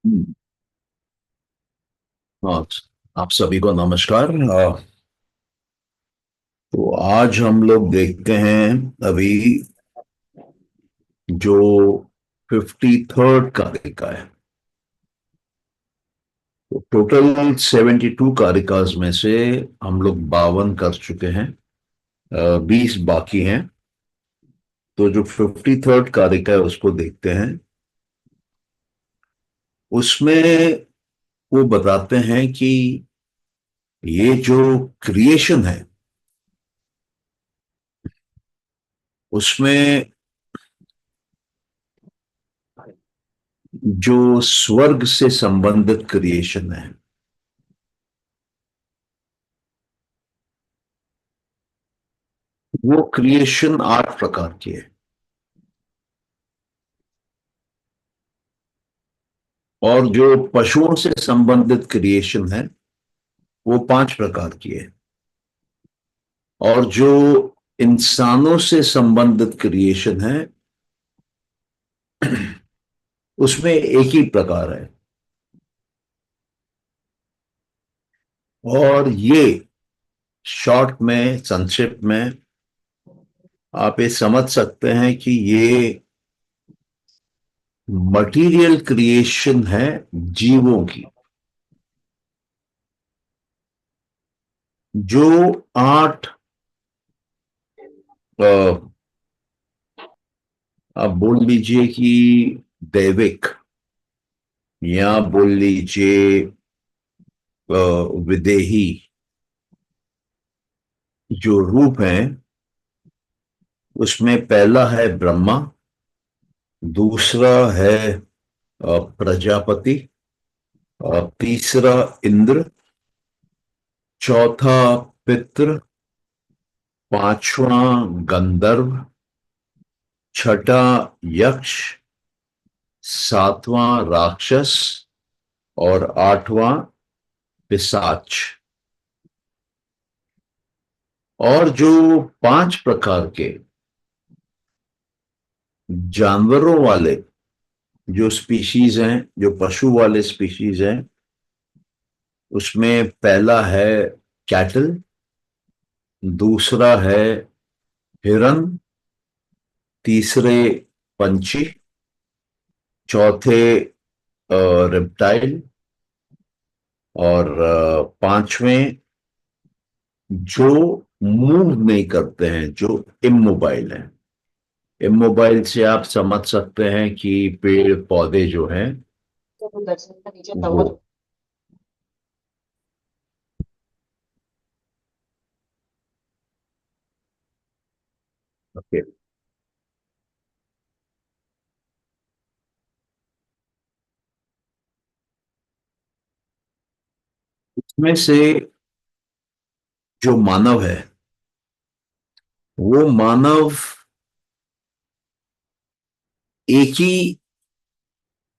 हम्म, हाँ। आप सभी को नमस्कार। तो आज हम लोग देखते हैं अभी जो 53rd कारिका है। तो टोटल 72 कारिकाज में से हम लोग 52 कर चुके हैं। 20 बाकी हैं। तो जो 53rd कारिका है उसको देखते हैं। उसमें वो बताते हैं कि ये जो क्रिएशन है उसमें जो स्वर्ग से संबंधित क्रिएशन है वो क्रिएशन 8 प्रकार की है। और जो पशुओं से संबंधित क्रिएशन है वो 5 प्रकार की है। और जो इंसानों से संबंधित क्रिएशन है उसमें एक ही प्रकार है। और ये शॉर्ट में, संक्षिप्त में आप ये समझ सकते हैं कि ये मटेरियल क्रिएशन है जीवों की। जो 8, आप बोल लीजिए कि दैविक, या बोल लीजिए विदेही जो रूप हैं, उसमें पहला है ब्रह्मा, दूसरा है प्रजापति, तीसरा इंद्र, चौथा पितृ, पांचवा गंधर्व, छठा यक्ष, सातवां राक्षस और आठवां पिशाच। और जो 5 प्रकार के जानवरों वाले जो स्पीशीज हैं, जो पशु वाले स्पीशीज हैं, उसमें पहला है कैटल, दूसरा है हिरन, तीसरे पंछी, चौथे रिप्टाइल, और पांचवें जो मूव नहीं करते हैं, जो इमोबाइल हैं। इमोबाइल से आप समझ सकते हैं कि पेड़ पौधे जो हैं वो। ओके। इसमें से जो मानव है वो मानव एक ही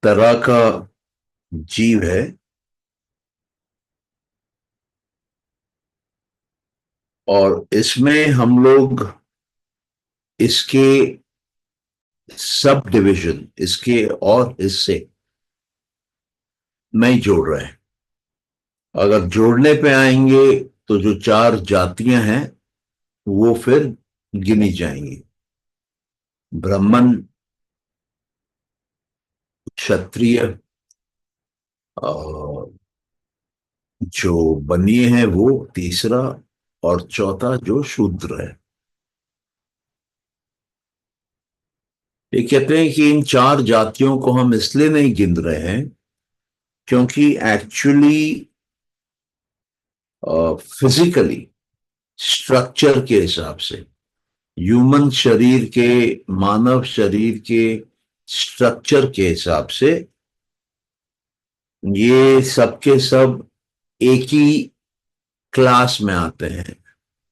तरह का जीव है। और इसमें हम लोग इसके सब डिविजन, इसके और हिस्से नहीं जोड़ रहे हैं। अगर जोड़ने पे आएंगे तो जो 4 जातियां हैं वो फिर गिनी जाएंगी। ब्राह्मण, क्षत्रिय, और जो बनिए हैं वो तीसरा, और चौथा जो शूद्र है। ये कहते हैं कि इन 4 जातियों को हम इसलिए नहीं गिन रहे हैं क्योंकि एक्चुअली फिजिकली स्ट्रक्चर के हिसाब से, ह्यूमन शरीर के, मानव शरीर के स्ट्रक्चर के हिसाब से ये सब के सब एक ही क्लास में आते हैं।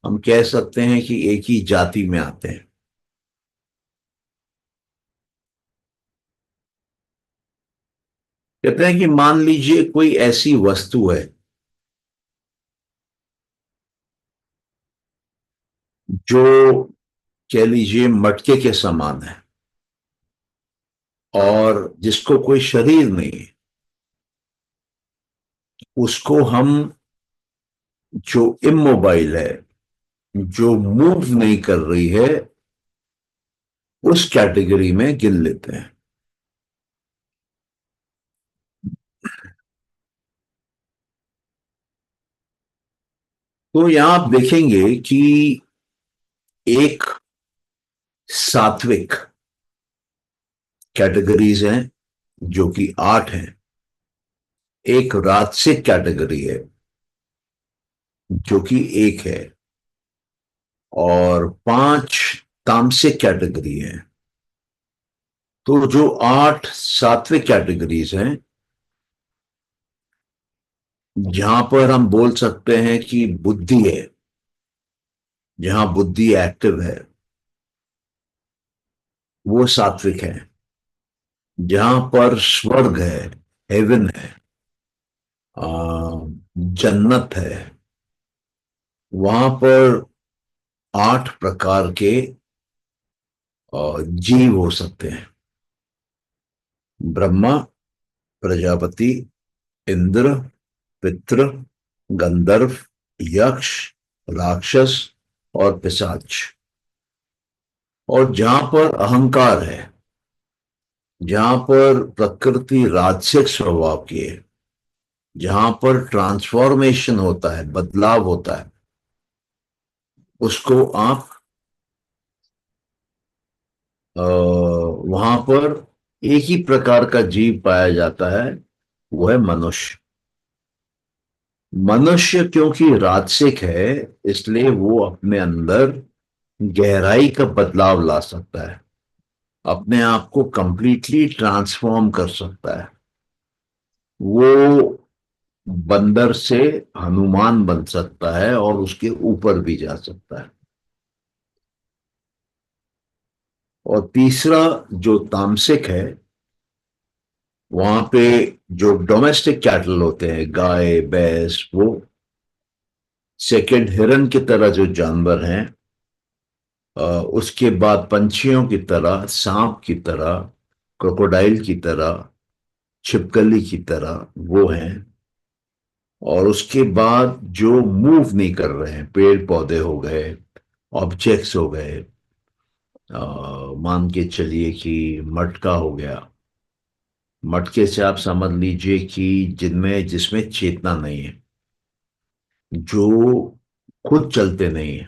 हम कह सकते हैं कि एक ही जाति में आते हैं। कहते हैं कि मान लीजिए कोई ऐसी वस्तु है जो, कह लीजिए, मटके के समान है और जिसको कोई शरीर नहीं है। उसको हम, जो इमोबाइल है, जो मूव नहीं कर रही है, उस कैटेगरी में गिन लेते हैं। तो यहां आप देखेंगे कि एक सात्विक कैटेगरीज हैं जो कि 8 हैं, एक राजसिक कैटेगरी है जो कि 1 है, और 5 तामसिक कैटेगरी है। तो जो 8 सात्विक कैटेगरीज हैं, जहां पर हम बोल सकते हैं कि बुद्धि है, जहां बुद्धि एक्टिव है, वो सात्विक है। जहां पर स्वर्ग है, हेवन है, आ, जन्नत है, वहां पर 8 प्रकार के जीव हो सकते हैं। ब्रह्मा, प्रजापति, इंद्र, पितृ, गंधर्व, यक्ष, राक्षस और पिशाच। और जहां पर अहंकार है, जहां पर प्रकृति राजसिक स्वभाव की है, जहां पर ट्रांसफॉर्मेशन होता है, बदलाव होता है, उसको आप वहां पर एक ही प्रकार का जीव पाया जाता है, वो है मनुष्य। मनुष्य क्योंकि राजसिक है, इसलिए वो अपने अंदर गहराई का बदलाव ला सकता है, अपने आप को कंप्लीटली ट्रांसफॉर्म कर सकता है। वो बंदर से हनुमान बन सकता है और उसके ऊपर भी जा सकता है। और तीसरा जो तामसिक है, वहां पे जो डोमेस्टिक कैटल होते हैं, गाय भैंस, वो सेकंड हिरन की तरह जो जानवर हैं, उसके बाद पंछियों की तरह, सांप की तरह, क्रोकोडाइल की तरह, छिपकली की तरह वो हैं। और उसके बाद जो मूव नहीं कर रहे हैं, पेड़ पौधे हो गए, ऑब्जेक्ट्स हो गए, मान के चलिए कि मटका हो गया। मटके से आप समझ लीजिए कि जिनमें जिसमें चेतना नहीं है, जो खुद चलते नहीं है।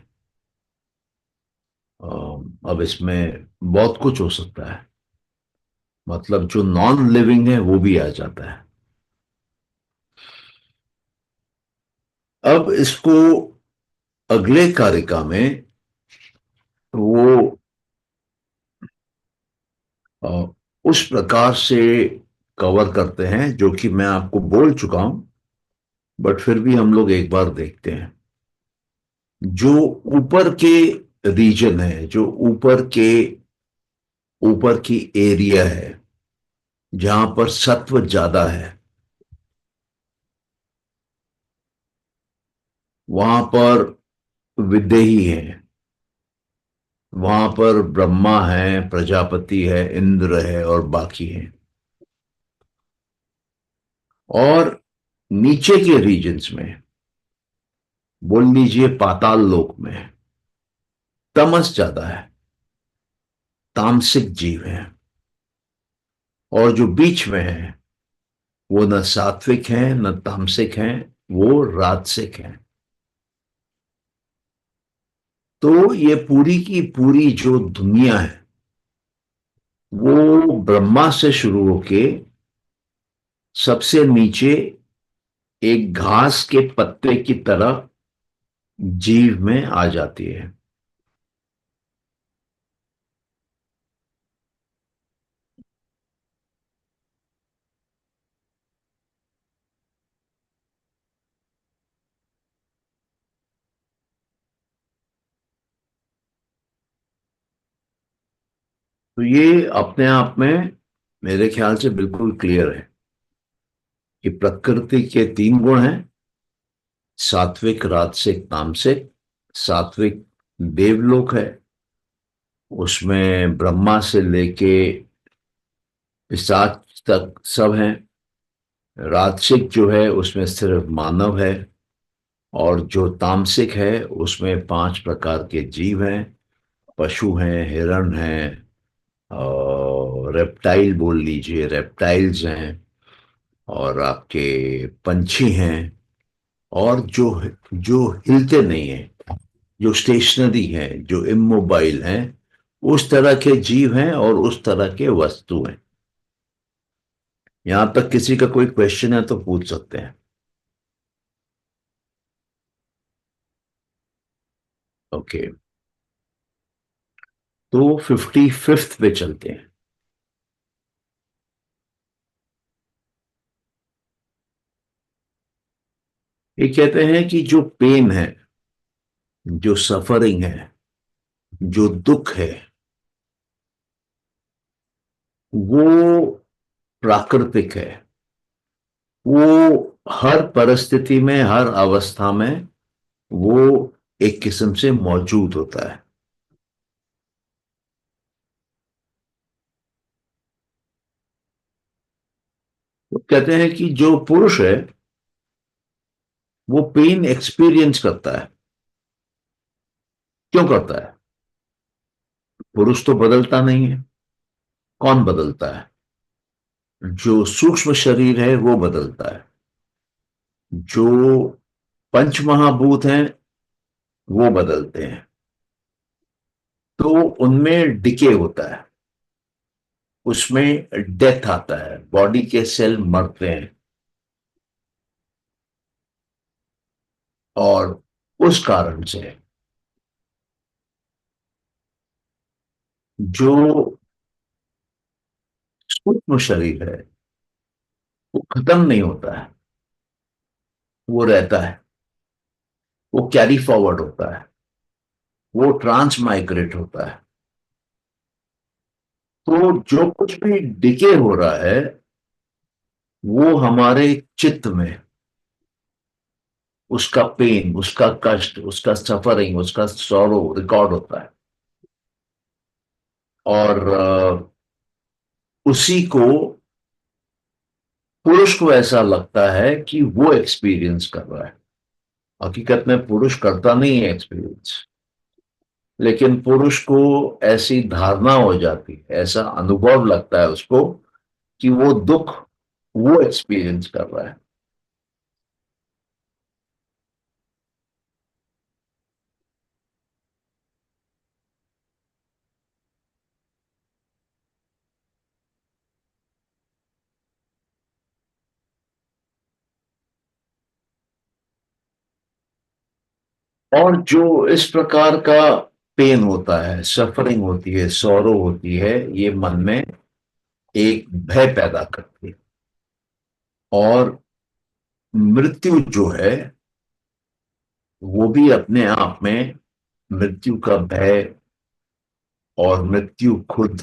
अब इसमें बहुत कुछ हो सकता है, मतलब जो नॉन लिविंग है वो भी आ जाता है। अब इसको अगले कारिका में वो अ, उस प्रकार से कवर करते हैं जो कि मैं आपको बोल चुका हूं, बट फिर भी हम लोग एक बार देखते हैं। जो ऊपर के रीजन है, जो ऊपर की एरिया है, जहां पर सत्व ज्यादा है, वहां पर विदेही है, वहां पर ब्रह्मा है, प्रजापति है, इंद्र है और बाकी है। और नीचे के रीजन्स में, बोल लीजिए पाताल लोक में, तमस ज्यादा है, तामसिक जीव है। और जो बीच में है, वो न सात्विक है न तामसिक है, वो राजसिक है। तो ये पूरी की पूरी जो दुनिया है, वो ब्रह्मा से शुरू होके सबसे नीचे एक घास के पत्ते की तरह जीव में आ जाती है। तो ये अपने आप में मेरे ख्याल से बिल्कुल क्लियर है कि प्रकृति के 3 गुण हैं: सात्विक, राजसिक, तामसिक। सात्विक देवलोक है, उसमें ब्रह्मा से लेके पिशाच तक सब हैं। राजसिक जो है उसमें सिर्फ मानव है, और जो तामसिक है उसमें 5 प्रकार के जीव हैं। पशु हैं, हिरण हैं, और रेप्टाइल बोल लीजिए, रेप्टाइल्स हैं, और आपके पंछी हैं, और जो जो हिलते नहीं हैं, जो स्टेशनरी हैं, जो इमोबाइल हैं, उस तरह के जीव हैं और उस तरह के वस्तु हैं। यहां तक किसी का कोई क्वेश्चन है तो पूछ सकते हैं। ओके, तो 55th पे चलते हैं। ये कहते हैं कि जो पेन है, जो सफरिंग है, जो दुख है, वो प्राकृतिक है। वो हर परिस्थिति में, हर अवस्था में वो एक किस्म से मौजूद होता है। तो कहते हैं कि जो पुरुष है वो पेन एक्सपीरियंस करता है। क्यों करता है? पुरुष तो बदलता नहीं है। कौन बदलता है? जो सूक्ष्म शरीर है वो बदलता है। जो पंच महाभूत हैं वो बदलते हैं। तो उनमें डिके होता है, उसमें डेथ आता है, बॉडी के सेल मरते हैं। और उस कारण से जो सूक्ष्म शरीर है वो खत्म नहीं होता है, वो रहता है, वो कैरी फॉरवर्ड होता है, वो ट्रांस माइग्रेट होता है। तो जो कुछ भी डिके हो रहा है वो हमारे चित्त में उसका पेन, उसका कष्ट, उसका सफरिंग, उसका सॉरो रिकॉर्ड होता है। और उसी को पुरुष को ऐसा लगता है कि वो एक्सपीरियंस कर रहा है। हकीकत में पुरुष करता नहीं है एक्सपीरियंस, लेकिन पुरुष को ऐसी धारणा हो जाती है, ऐसा अनुभव लगता है उसको कि वो दुख वो एक्सपीरियंस कर रहा है। और जो इस प्रकार का पेन होता है, सफरिंग होती है, सौरो होती है, ये मन में एक भय पैदा करती है। और मृत्यु जो है वो भी अपने आप में, मृत्यु का भय और मृत्यु खुद,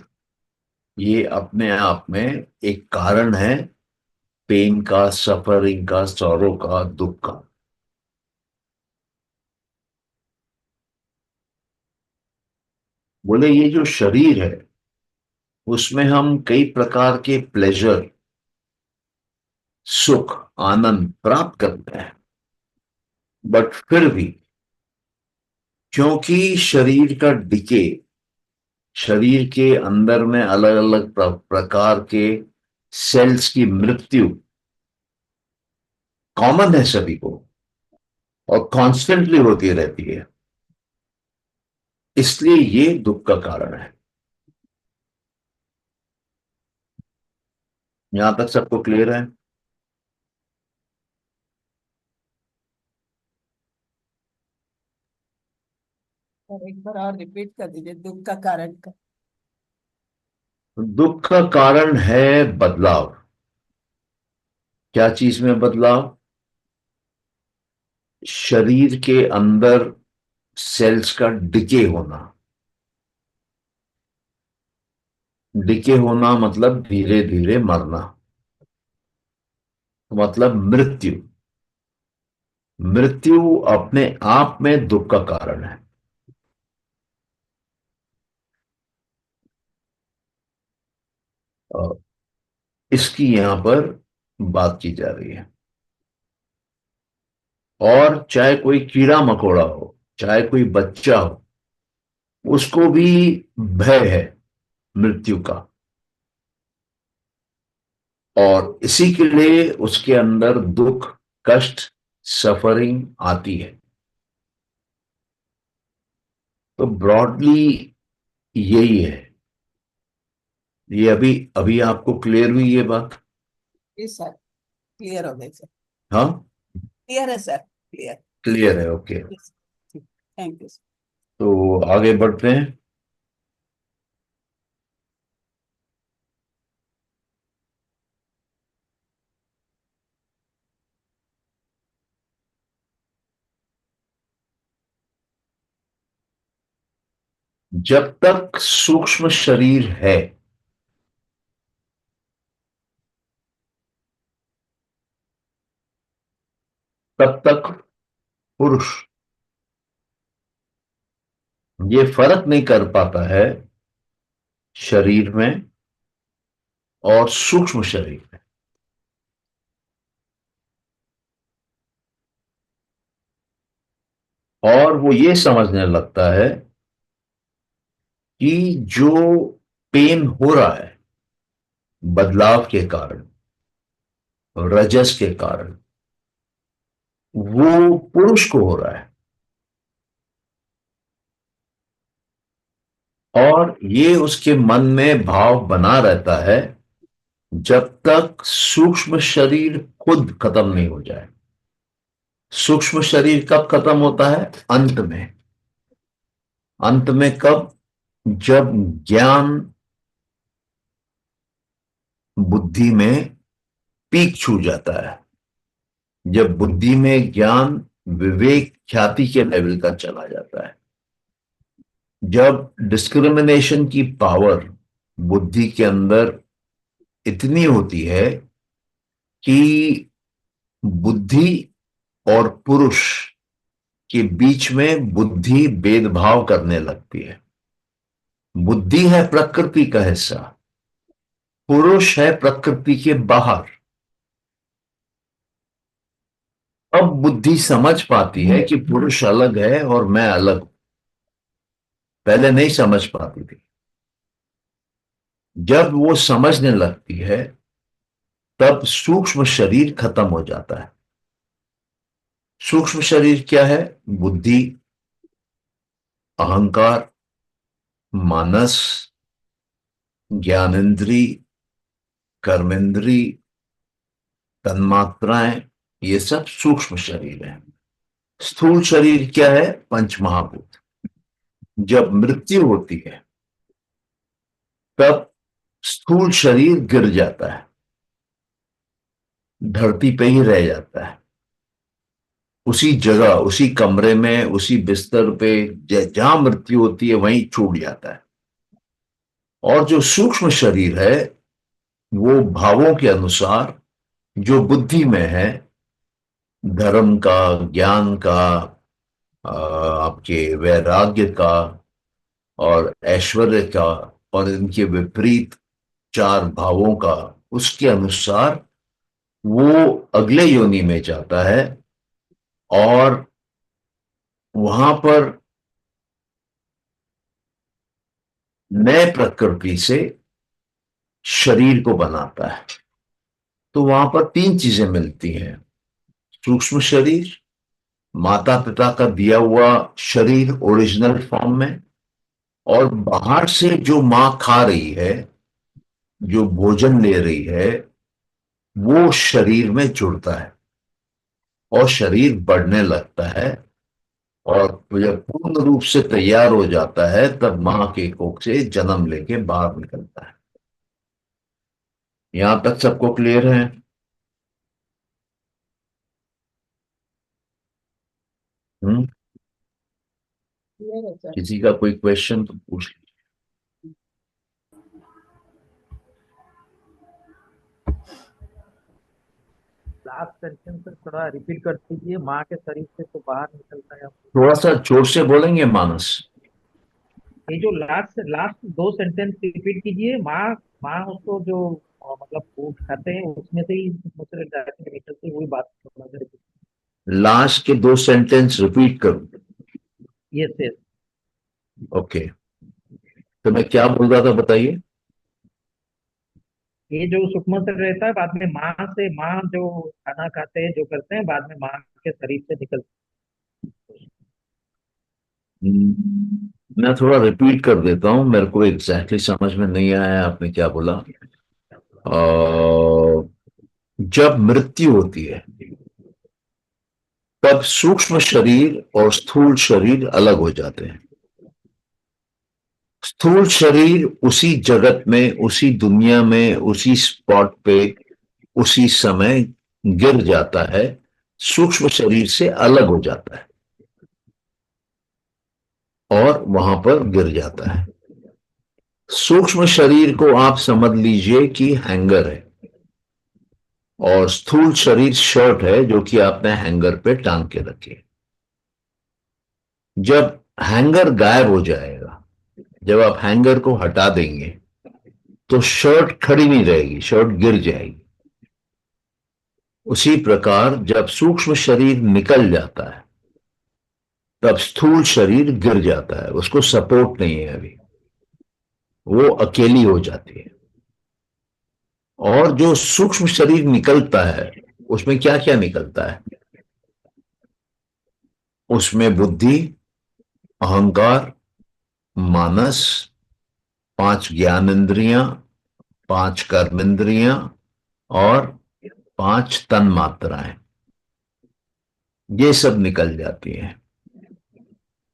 ये अपने आप में एक कारण है पेन का, सफरिंग का, सौरो का, दुख का। बोले ये जो शरीर है उसमें हम कई प्रकार के प्लेजर, सुख, आनंद प्राप्त करते हैं, बट फिर भी क्योंकि शरीर का डिके, शरीर के अंदर में अलग अलग प्रकार के सेल्स की मृत्यु कॉमन है सभी को, और कॉन्स्टेंटली होती रहती है, इसलिए ये दुख का कारण है। यहां तक सबको क्लियर है? और एक बार और रिपीट कर दीजिए दुख का कारण का। दुख का कारण है बदलाव। क्या चीज में बदलाव? शरीर के अंदर सेल्स का डिके होना। डिके होना मतलब धीरे धीरे मरना, मतलब मृत्यु। मृत्यु अपने आप में दुख का कारण है। अ, इसकी यहां पर बात की जा रही है। और चाहे कोई कीड़ा मकोड़ा हो, चाहे कोई बच्चा हो, उसको भी भय है मृत्यु का, और इसी के लिए उसके अंदर दुख, कष्ट, सफरिंग आती है। तो ब्रॉडली यही है। ये अभी अभी आपको क्लियर हुई ये बात? जी सर, क्लियर हो गई सर। हाँ, क्लियर है सर, क्लियर। क्लियर है, ओके। Thank you sir. तो आगे बढ़ते हैं। जब तक सूक्ष्म शरीर है, तब तक पुरुष ये फर्क नहीं कर पाता है शरीर में और सूक्ष्म शरीर में। और वो ये समझने लगता है कि जो पेन हो रहा है बदलाव के कारण, रजस के कारण, वो पुरुष को हो रहा है। और ये उसके मन में भाव बना रहता है जब तक सूक्ष्म शरीर खुद खत्म नहीं हो जाए। सूक्ष्म शरीर कब खत्म होता है? अंत में। अंत में कब? जब ज्ञान बुद्धि में पीक छू जाता है, जब बुद्धि में ज्ञान विवेक ख्याति के लेवल का चला जाता है, जब डिस्क्रिमिनेशन की पावर बुद्धि के अंदर इतनी होती है कि बुद्धि और पुरुष के बीच में बुद्धि भेदभाव करने लगती है। बुद्धि है प्रकृति का हिस्सा, पुरुष है प्रकृति के बाहर। अब बुद्धि समझ पाती है कि पुरुष अलग है और मैं अलग हूं। पहले नहीं समझ पाती थी। जब वो समझने लगती है, तब सूक्ष्म शरीर खत्म हो जाता है। सूक्ष्म शरीर क्या है? बुद्धि, अहंकार, मानस, ज्ञानेन्द्री, कर्मेंद्री, तन्मात्राएं, ये सब सूक्ष्म शरीर है। स्थूल शरीर क्या है? पंच महाभूत। जब मृत्यु होती है, तब स्थूल शरीर गिर जाता है, धरती पे ही रह जाता है, उसी जगह, उसी कमरे में, उसी बिस्तर पे जहां मृत्यु होती है वहीं छूट जाता है। और जो सूक्ष्म शरीर है, वो भावों के अनुसार जो बुद्धि में है, धर्म का, ज्ञान का, आपके वैराग्य का और ऐश्वर्य का, और इनके विपरीत चार भावों का, उसके अनुसार वो अगले योनि में जाता है और वहां पर नए प्रकृति से शरीर को बनाता है। तो वहां पर तीन चीजें मिलती हैं: सूक्ष्म शरीर, माता पिता का दिया हुआ शरीर ओरिजिनल फॉर्म में, और बाहर से जो मां खा रही है, जो भोजन ले रही है, वो शरीर में जुड़ता है और शरीर बढ़ने लगता है। और जब पूर्ण रूप से तैयार हो जाता है, तब मां के कोख से जन्म लेके बाहर निकलता है। यहां तक सबको क्लियर है? हम्म। क्लियर है सर। किसी का कोई क्वेश्चन तो पूछ लीजिए। लास्ट सेंटेंस सर थोड़ा रिपीट कर दीजिए। माँ के शरीर से तो बाहर निकलता है। थोड़ा सा जोर से बोलेंगे मानस? ये जो लास्ट लास्ट दो सेंटेंस रिपीट कीजिए। माँ माँ उसको जो मतलब फूड खाते हैं उसमें से ही दूसरे जाति में निकलती है, वही बात थोड़ा सा repeat। लास्ट के 2 सेंटेंस रिपीट करूं? Yes yes. ओके, तो मैं क्या बोल रहा था बताइए। ये जो सूक्ष्म से रहता है बाद में माँ जो खाना खाते हैं जो करते हैं बाद में माँ के शरीर से निकलते मैं थोड़ा रिपीट कर देता हूं, मेरे को एग्जैक्टली समझ में नहीं आया आपने क्या बोला। जब मृत्यु होती है तब सूक्ष्म शरीर और स्थूल शरीर अलग हो जाते हैं। स्थूल शरीर उसी जगत में, उसी दुनिया में, उसी स्पॉट पे, उसी समय गिर जाता है, सूक्ष्म शरीर से अलग हो जाता है और वहां पर गिर जाता है। सूक्ष्म शरीर को आप समझ लीजिए कि हैंगर है और स्थूल शरीर शर्ट है जो कि आपने हैंगर पे टांग के रखी है। जब हैंगर गायब हो जाएगा, जब आप हैंगर को हटा देंगे तो शर्ट खड़ी नहीं रहेगी, शर्ट गिर जाएगी। उसी प्रकार जब सूक्ष्म शरीर निकल जाता है तब स्थूल शरीर गिर जाता है, उसको सपोर्ट नहीं है अभी, वो अकेली हो जाती है। और जो सूक्ष्म शरीर निकलता है उसमें क्या क्या निकलता है? उसमें बुद्धि, अहंकार, मानस, 5 ज्ञान इंद्रियां, 5 कर्म इंद्रियां और 5 तन्मात्राएं, ये सब निकल जाती हैं।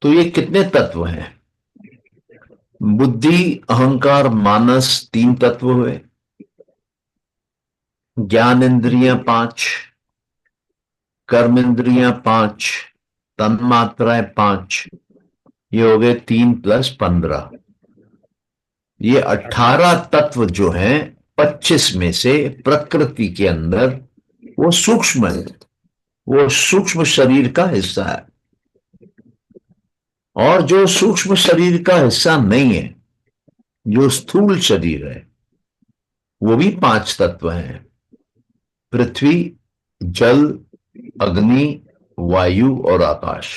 तो ये कितने तत्व हैं? बुद्धि, अहंकार, मानस 3 तत्व हुए, ज्ञान इंद्रियां 5, कर्म इंद्रियां 5, तन्मात्राएं 5, ये हो गए 3 + 15। ये 18 तत्व जो हैं 25 में से प्रकृति के अंदर वो सूक्ष्म है, वो सूक्ष्म शरीर का हिस्सा है। और जो सूक्ष्म शरीर का हिस्सा नहीं है, जो स्थूल शरीर है, वो भी 5 तत्व हैं: पृथ्वी, जल, अग्नि, वायु और आकाश।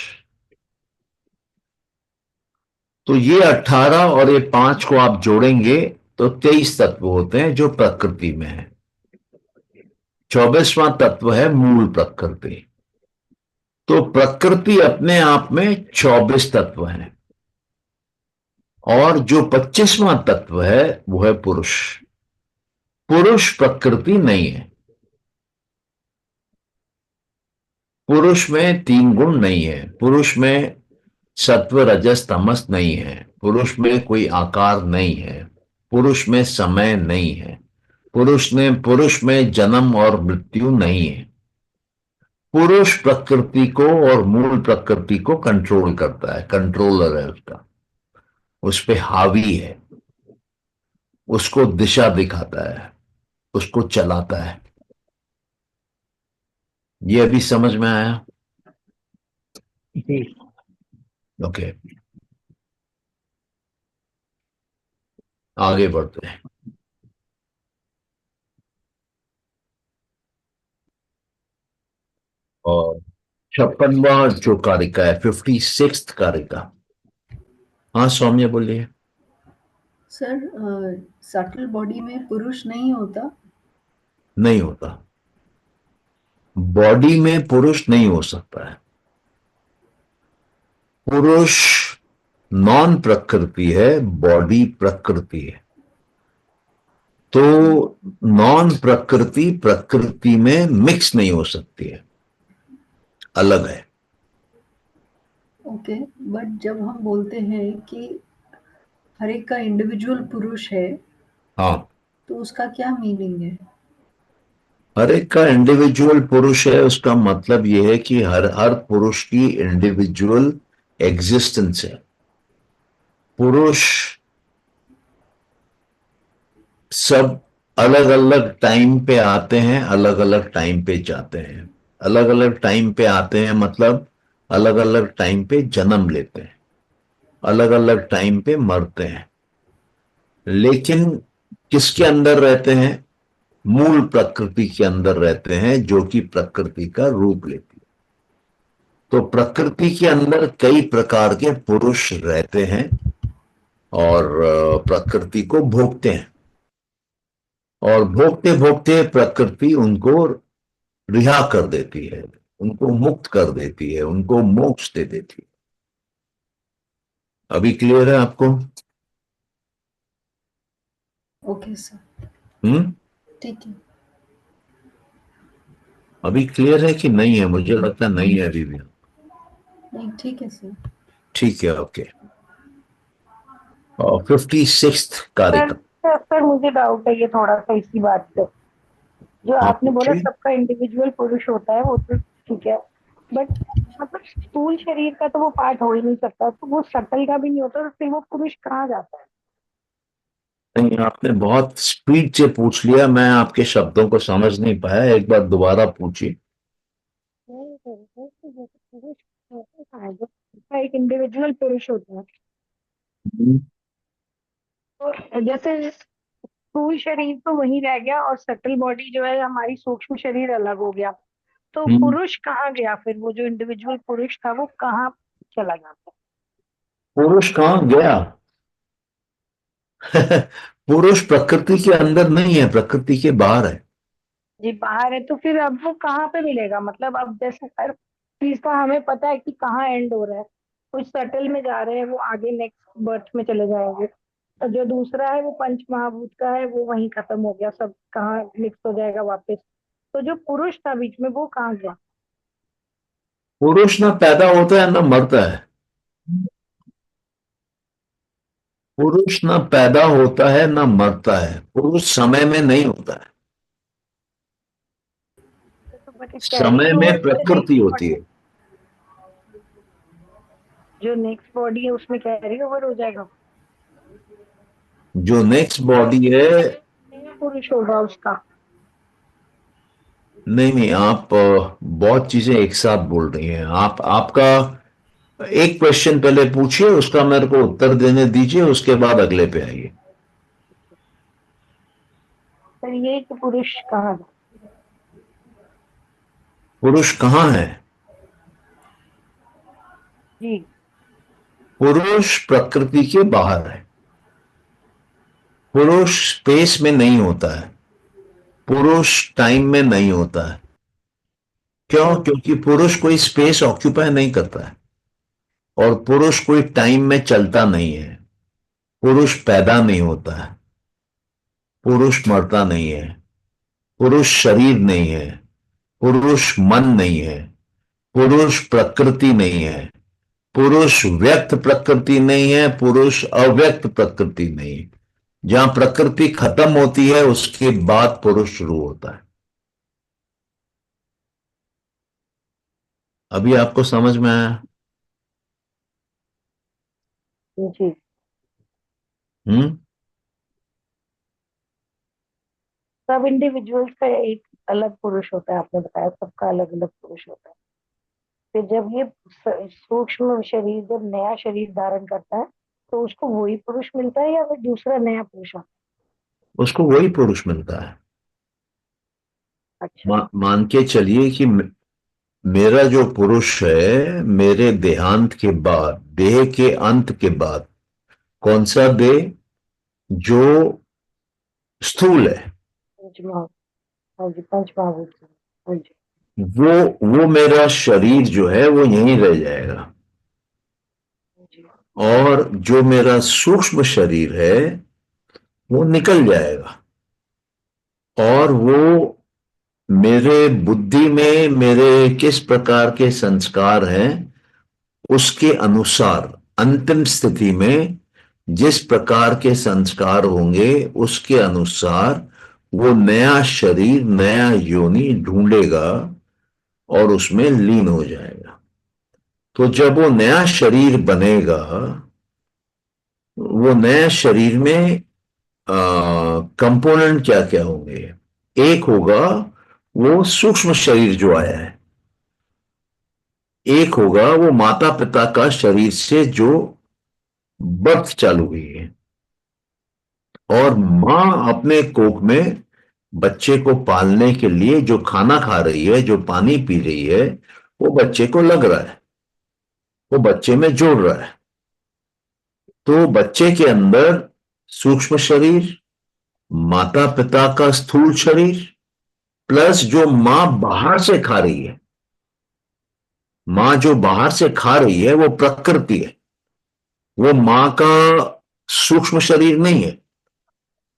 तो ये 18 और ये 5 को आप जोड़ेंगे तो 23 तत्व होते हैं जो प्रकृति में है। 24वां तत्व है मूल प्रकृति। तो प्रकृति अपने आप में 24 तत्व हैं और जो 25वां तत्व है वो है पुरुष। पुरुष प्रकृति नहीं है। पुरुष में 3 गुण नहीं है, पुरुष में सत्व रजस तमस नहीं है, पुरुष में कोई आकार नहीं है, पुरुष में समय नहीं है, पुरुष में जन्म और मृत्यु नहीं है। पुरुष प्रकृति को और मूल प्रकृति को कंट्रोल करता है, कंट्रोलर है उसका, उस पे हावी है, उसको दिशा दिखाता है, उसको चलाता है। ये अभी समझ में आया? जी। ओके, आगे बढ़ते हैं। और 56वां जो कारिका है, 56th कारिका। हाँ सौम्य बोलिए। सर सटल बॉडी में पुरुष नहीं होता? नहीं होता, बॉडी में पुरुष नहीं हो सकता है। पुरुष नॉन प्रकृति है, बॉडी प्रकृति है। तो नॉन प्रकृति प्रकृति में मिक्स नहीं हो सकती है, अलग है। ओके, बट जब हम बोलते हैं कि हर एक का इंडिविजुअल पुरुष है, हाँ, तो उसका क्या मीनिंग है? हर एक का इंडिविजुअल पुरुष है, उसका मतलब यह है कि हर हर पुरुष की इंडिविजुअल एग्जिस्टेंस है। पुरुष सब अलग अलग टाइम पे आते हैं, अलग अलग टाइम पे जाते हैं। अलग अलग टाइम पे आते हैं मतलब अलग अलग टाइम पे जन्म लेते हैं, अलग अलग टाइम पे मरते हैं। लेकिन किसके अंदर रहते हैं? मूल प्रकृति के अंदर रहते हैं, जो कि प्रकृति का रूप लेती है। तो प्रकृति के अंदर कई प्रकार के पुरुष रहते हैं और प्रकृति को भोगते हैं, और भोगते भोगते प्रकृति उनको रिहा कर देती है, उनको मुक्त कर देती है, उनको मोक्ष दे देती है। अभी क्लियर है आपको? ओके सर, हम्म? ठीक है। अभी क्लियर है कि नहीं है? मुझे लगता है नहीं है अभी भी। नहीं, ठीक है सर। ठीक है, ओके। और 56th सर कार्यक्रम। सर मुझे डाउट है ये थोड़ा सा इसी बात पे, जो हाँ, आपने बोला पूछिए। सबका इंडिविजुअल पुरुष होता है, वो तो ठीक है, बट मतलब स्थूल शरीर का तो वो पार्ट हो ही नहीं सकता, तो वो सटल का भी नहीं होता, तो फिर वो पुरुष कहाँ जाता है? नहीं, आपने बहुत स्पीड से पूछ लिया, मैं आपके शब्दों को समझ नहीं पाया, एक बार दोबारा पूछिए। नहीं सर, जैसे पुरुष होता है, जो उसका एक इंडिविजुअल पुरुष होता है, तो जैसे स्थूल शरीर तो वहीं रह गया और सटल बॉडी जो है हमारी सूक्ष्म शरीर अलग हो गया, तो हम्म। पुरुष कहाँ गया फिर? वो जो इंडिविजुअल पुरुष था वो कहाँ चला गया? पुरुष कहाँ गया? पुरुष प्रकृति के अंदर नहीं है, प्रकृति के बाहर है। जी बाहर है, तो फिर अब वो कहाँ पे मिलेगा? मतलब अब जैसे हर चीज का हमें पता है कि कहाँ एंड हो रहा है, कुछ सटल में जा रहे हैं, वो आगे नेक्स्ट बर्थ में चले जाएंगे, और जो दूसरा है वो पंच महाभूत का है, वो वहीं खत्म हो गया, सब कहाँ मिक्स हो जाएगा वापस, तो जो पुरुष था बीच में वो कहाँ गया? पुरुष ना पैदा होता है ना मरता है। पुरुष ना पैदा होता है ना मरता है, पुरुष समय में नहीं होता है, तो बट समय कैरी ओवर में टू द नेक्स्ट प्रकृति होती बॉडी, है। जो नेक्स्ट बॉडी है उसमें कैरी ओवर हो जाएगा, जो नेक्स्ट बॉडी है। नया पुरुष होगा उसका। नहीं नहीं, आप बहुत चीजें एक साथ बोल रही हैं। आप आपका एक क्वेश्चन पहले पूछिए, उसका मेरे को उत्तर देने दीजिए, उसके बाद अगले पे आइए। फिर ये कि पुरुष कहाँ गया? पुरुष कहाँ है? जी। पुरुष प्रकृति के बाहर है। पुरुष स्पेस में नहीं होता है, पुरुष टाइम में नहीं होता है। क्यों? क्योंकि पुरुष कोई स्पेस ऑक्यूपाई नहीं करता है, और पुरुष कोई टाइम में चलता नहीं है। पुरुष पैदा नहीं होता है, पुरुष मरता नहीं है, पुरुष शरीर नहीं है, पुरुष मन नहीं है, पुरुष प्रकृति नहीं है, पुरुष व्यक्त प्रकृति नहीं है, पुरुष अव्यक्त प्रकृति नहीं है। जहां प्रकृति खत्म होती है उसके बाद पुरुष शुरू होता है। अभी आपको समझ में आया? जी। हम्म? सब इंडिविजुअल्स का एक अलग पुरुष होता है, आपने बताया सबका अलग अलग पुरुष होता है, फिर जब ये सूक्ष्म शरीर जब नया शरीर धारण करता है, तो उसको वही पुरुष मिलता है या फिर दूसरा नया पुरुष आता उसको वही पुरुष मिलता है। है? अच्छा। मान के चलिए कि मेरा जो पुरुष है, मेरे देहांत के बाद, देह के अंत के बाद, कौन सा देह? जो स्थूल है, पंचमहा, हाँ जी, पंचमहाभूत, हाँ जी। वो मेरा शरीर जो है वो यहीं रह जाएगा, जी। और जो मेरा सूक्ष्म शरीर है वो निकल जाएगा, और वो मेरे बुद्धि में मेरे किस प्रकार के संस्कार हैं उसके अनुसार, अंतिम स्थिति में जिस प्रकार के संस्कार होंगे उसके अनुसार वो नया शरीर, नया योनि ढूंढेगा और उसमें लीन हो जाएगा। तो जब वो नया शरीर बनेगा, वो नया शरीर में कंपोनेंट क्या क्या होंगे? एक होगा वो सूक्ष्म शरीर जो आया है, एक होगा वो माता पिता का शरीर से जो बर्थ चालू हुई है, और मां अपने कोख में बच्चे को पालने के लिए जो खाना खा रही है, जो पानी पी रही है, वो बच्चे को लग रहा है, वो बच्चे में जोड़ रहा है। तो बच्चे के अंदर सूक्ष्म शरीर, माता पिता का स्थूल शरीर, प्लस जो मां बाहर से खा रही है, मां जो बाहर से खा रही है वो प्रकृति है, वो मां का सूक्ष्म शरीर नहीं है,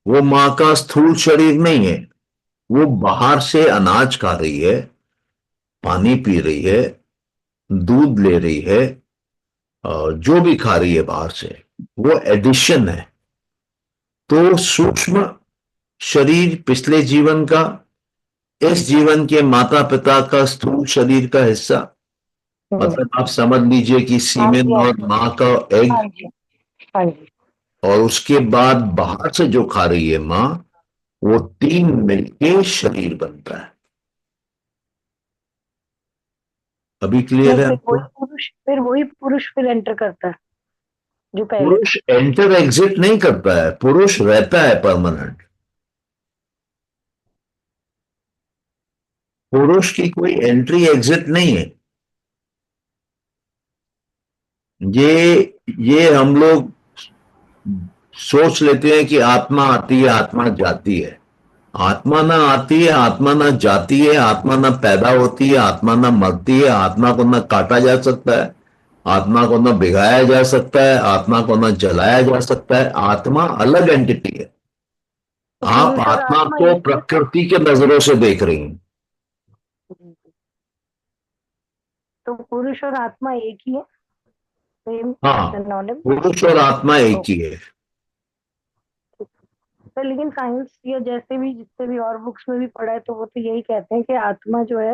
वो मां का स्थूल शरीर नहीं है। वो बाहर से अनाज खा रही है, पानी पी रही है, दूध ले रही है, और जो भी खा रही है बाहर से, वो एडिशन है। तो सूक्ष्म शरीर पिछले जीवन का, इस जीवन के माता पिता का स्थूल शरीर का हिस्सा, मतलब आप समझ लीजिए कि सीमेन और मां का हाँ एग, जी, हाँ जी। और उसके बाद बाहर से जो खा रही है मां, वो तीन मिलके शरीर बनता है। अभी क्लियर है फिर आपको? वही पुरुष फिर एंटर करता है जो पहले था। पुरुष एंटर एग्जिट नहीं करता है, पुरुष रहता है परमानेंट। पुरुष की कोई एंट्री एग्जिट नहीं है। ये हम लोग सोच लेते हैं कि आत्मा आती है, आत्मा जाती है। आत्मा ना आती है, आत्मा ना जाती है, आत्मा ना पैदा होती है, आत्मा ना मरती है, आत्मा को ना काटा जा सकता है, आत्मा को ना भिगाया जा सकता है, आत्मा को ना जलाया जा सकता है। आत्मा अलग एंटिटी है। तो आप पुरुष और आत्मा आत्मा को एक ही है। प्रकृति के नजरों से देख रही हैं। तो पुरुष और आत्मा एक ही है, सेम हाँ, सिनोनिम। पुरुष और आत्मा एक ही है। तो लेकिन साइंस या जैसे भी जितने भी और बुक्स में भी पढ़ा है तो वो तो यही कहते हैं कि आत्मा जो है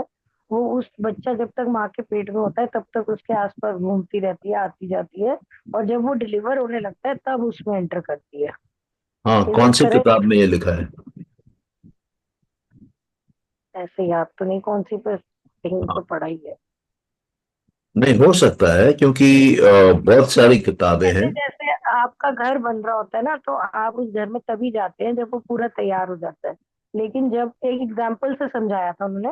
वो उस बच्चा जब तक माँ के पेट में होता है तब तक उसके आसपास घूमती रहती है, आती जाती है, और जब वो डिलीवर होने लगता है तब उसमें एंटर करती है। हाँ, इज कौन इट सी करेक्ट? किताब में ये लिखा है? ऐसे याद तो नहीं कौन सी, पर कहीं तो हाँ, पढ़ा ही है। नहीं हो सकता है, क्योंकि बहुत सारी किताबें हैं। जैसे जैसे आपका घर बन रहा होता है ना, तो आप उस घर में तभी जाते हैं जब वो पूरा तैयार हो जाता है। लेकिन जब एक एग्जाम्पल से समझाया था उन्होंने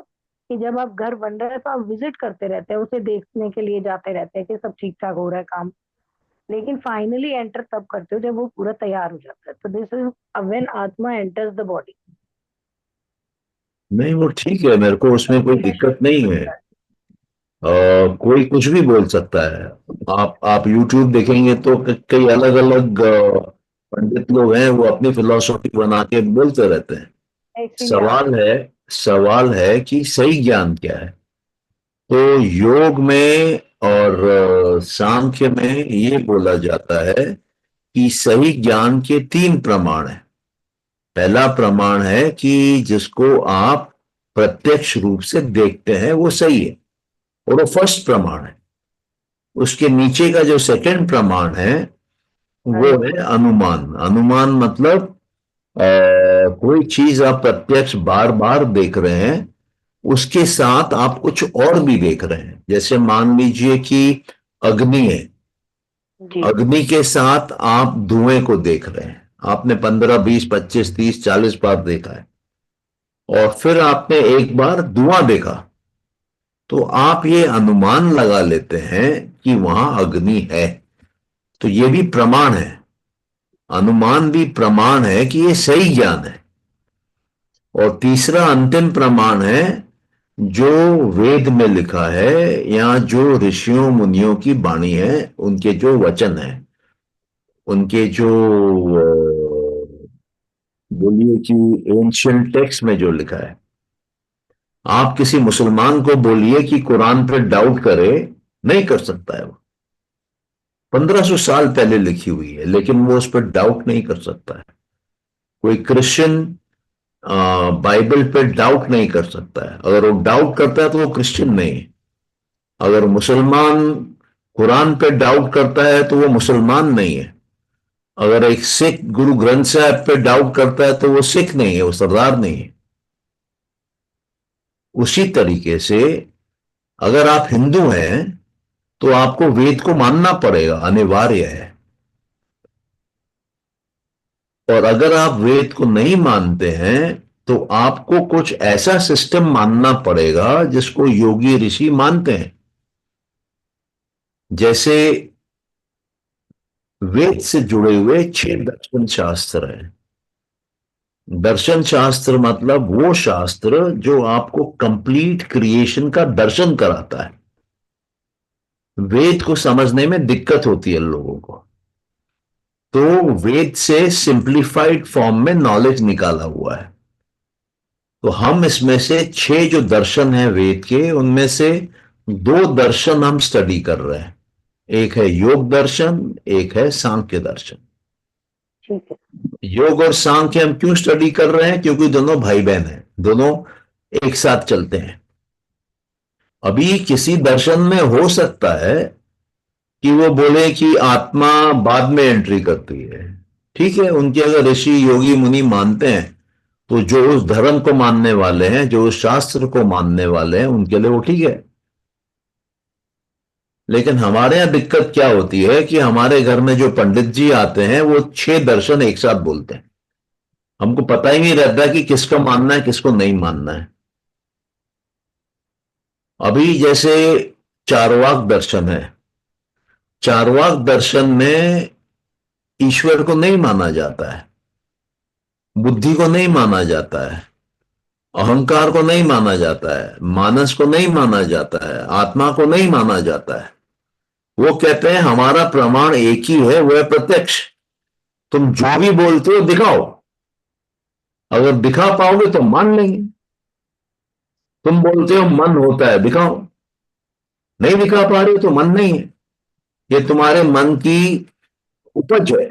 कि जब आप घर बन रहे हैं तो आप विजिट करते रहते हैं, उसे देखने के लिए जाते रहते हैं कि सब ठीक ठाक हो रहा है काम, लेकिन फाइनली एंटर तब करते हो जब वो पूरा तैयार हो जाता है। तो दिस इज व्हेन आत्मा एंटर्स द बॉडी। नहीं, वो ठीक है, मेरे को उसमें कोई दिक्कत नहीं है। कोई कुछ भी बोल सकता है। आप YouTube देखेंगे तो कई अलग अलग पंडित लोग हैं, वो अपनी फिलॉसफी बना के बोलते रहते हैं। इसीलिए सवाल है सवाल है कि सही ज्ञान क्या है। तो योग में और सांख्य में ये बोला जाता है कि सही ज्ञान के तीन प्रमाण हैं। पहला प्रमाण है कि जिसको आप प्रत्यक्ष रूप से देखते हैं वो सही है, और वो फर्स्ट प्रमाण है। उसके नीचे का जो सेकंड प्रमाण है वो है अनुमान। अनुमान मतलब कोई चीज आप प्रत्यक्ष बार बार देख रहे हैं, उसके साथ आप कुछ और भी देख रहे हैं। जैसे मान लीजिए कि अग्नि है, जी अग्नि के साथ आप धुएं को देख रहे हैं। आपने 15, 20, 25, 30, 40 बार देखा है, और फिर आपने एक बार धुआं देखा, तो आप ये अनुमान लगा लेते हैं कि वहां अग्नि है। तो ये भी प्रमाण है, अनुमान भी प्रमाण है कि ये सही ज्ञान है। और तीसरा अंतिम प्रमाण है जो वेद में लिखा है, या जो ऋषियों मुनियों की वाणी है, उनके जो वचन है, उनके जो बोलिए कि एंशियंट टेक्स्ट में जो लिखा है। आप किसी मुसलमान को बोलिए कि कुरान पर डाउट करे, नहीं कर सकता है। वो 1500 साल पहले लिखी हुई है, लेकिन वो उस पर डाउट नहीं कर सकता है। कोई क्रिश्चियन बाइबल पे डाउट नहीं कर सकता है। अगर वो डाउट करता है तो वो क्रिश्चियन नहीं है। अगर मुसलमान कुरान पे डाउट करता है तो वो मुसलमान नहीं है। अगर एक सिख गुरु ग्रंथ साहब पे डाउट करता है तो वो सिख नहीं है, वो सरदार नहीं है। उसी तरीके से अगर आप हिंदू हैं तो आपको वेद को मानना पड़ेगा, अनिवार्य है। और अगर आप वेद को नहीं मानते हैं तो आपको कुछ ऐसा सिस्टम मानना पड़ेगा जिसको योगी ऋषि मानते हैं। जैसे वेद से जुड़े हुए 6 दर्शन शास्त्र हैं। दर्शन शास्त्र मतलब वो शास्त्र जो आपको कंप्लीट क्रिएशन का दर्शन कराता है। वेद को समझने में दिक्कत होती है लोगों को, तो वेद से सिंप्लीफाइड फॉर्म में नॉलेज निकाला हुआ है। तो हम इसमें से 6 जो दर्शन हैं वेद के, उनमें से 2 दर्शन हम स्टडी कर रहे हैं। एक है योग दर्शन, एक है सांख्य दर्शन। ठीक है। योग और सांख्य हम क्यों स्टडी कर रहे हैं? क्योंकि दोनों भाई बहन हैं, दोनों एक साथ चलते हैं। अभी किसी दर्शन में हो सकता है कि वो बोले कि आत्मा बाद में एंट्री करती है, ठीक है, उनके अगर ऋषि योगी मुनि मानते हैं तो जो उस धर्म को मानने वाले हैं, जो उस शास्त्र को मानने वाले हैं, उनके लिए वो ठीक है। लेकिन हमारे यहां दिक्कत क्या होती है कि हमारे घर में जो पंडित जी आते हैं वो 6 दर्शन एक साथ बोलते हैं। हमको पता ही नहीं रहता कि किसको मानना है किसको नहीं मानना है। अभी जैसे चार्वाक दर्शन है, चार्वाक दर्शन में ईश्वर को नहीं माना जाता है, बुद्धि को नहीं माना जाता है, अहंकार को नहीं माना जाता है, मानस को नहीं माना जाता है, आत्मा को नहीं माना जाता है। वो कहते हैं हमारा प्रमाण एक ही है, वो है प्रत्यक्ष। तुम जो भी बोलते हो दिखाओ, अगर दिखा पाओगे तो मान लेंगे। तुम बोलते हो मन होता है, दिखाओ। नहीं दिखा पा रहे हो तो मन नहीं है, ये तुम्हारे मन की उपज है,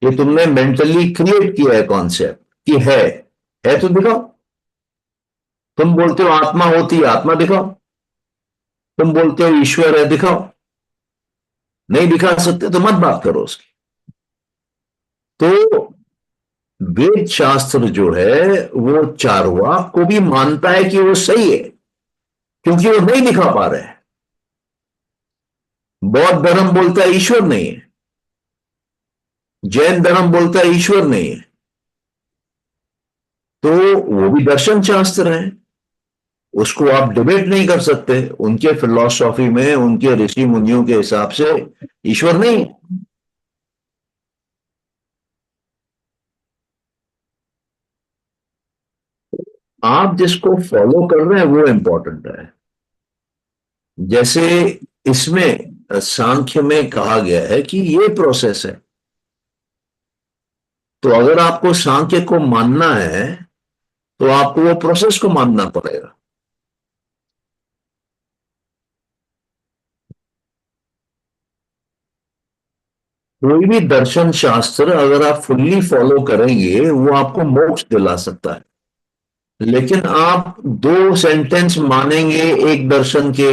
ये तुमने मेंटली क्रिएट किया है कॉन्सेप्ट कि है तो दिखाओ। तुम बोलते हो आत्मा होती है, आत्मा दिखाओ। तुम बोलते हो ईश्वर है, दिखाओ। नहीं दिखा सकते तो मत बात करो उसकी। तो वेद शास्त्र जो है वो चार्वाक को भी मानता है कि वो सही है, क्योंकि वो नहीं दिखा पा रहे हैं। बौद्ध धर्म बोलता है ईश्वर नहीं है, जैन धर्म बोलता है ईश्वर नहीं है। तो वो भी दर्शन शास्त्र है, उसको आप डिबेट नहीं कर सकते। उनके फिलॉसफी में, उनके ऋषि मुनियों के हिसाब से ईश्वर नहीं है। आप जिसको फॉलो कर रहे हैं वो इंपॉर्टेंट है। जैसे इसमें सांख्य में कहा गया है कि ये प्रोसेस है, तो अगर आपको सांख्य को मानना है तो आपको वो प्रोसेस को मानना पड़ेगा। कोई भी दर्शन शास्त्र अगर आप फुल्ली फॉलो करेंगे वो आपको मोक्ष दिला सकता है, लेकिन आप 2 सेंटेंस मानेंगे एक दर्शन के,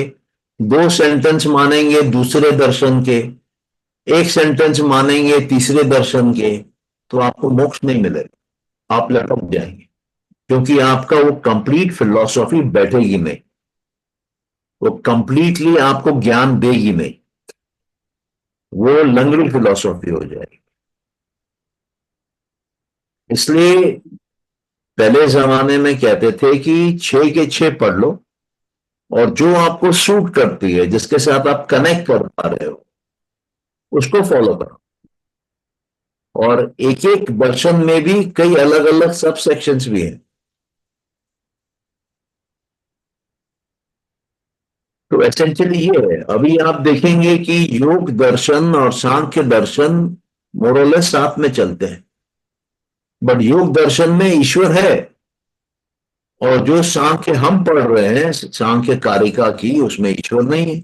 2 सेंटेंस मानेंगे दूसरे दर्शन के, 1 सेंटेंस मानेंगे तीसरे दर्शन के, तो आपको मोक्ष नहीं मिलेगा, आप लटक जाएंगे, क्योंकि आपका वो कंप्लीट फिलॉसफी बैठेगी नहीं, वो कंप्लीटली आपको ज्ञान देगी नहीं, वो लंगड़ी फिलॉसफी हो जाएगी। इसलिए पहले जमाने में कहते थे कि 6 के 6 पढ़ लो, और जो आपको सूट करती है, जिसके साथ आप कनेक्ट कर पा रहे हो, उसको फॉलो करो। और एक एक दर्शन में भी कई अलग अलग सब सेक्शंस भी हैं। तो एसेंशियली ये है। अभी आप देखेंगे कि योग दर्शन और सांख्य दर्शन मोरलेस साथ में चलते हैं, बट योग दर्शन में ईश्वर है, और जो सांख्य हम पढ़ रहे हैं सांख्य कारिका की, उसमें ईश्वर नहीं है।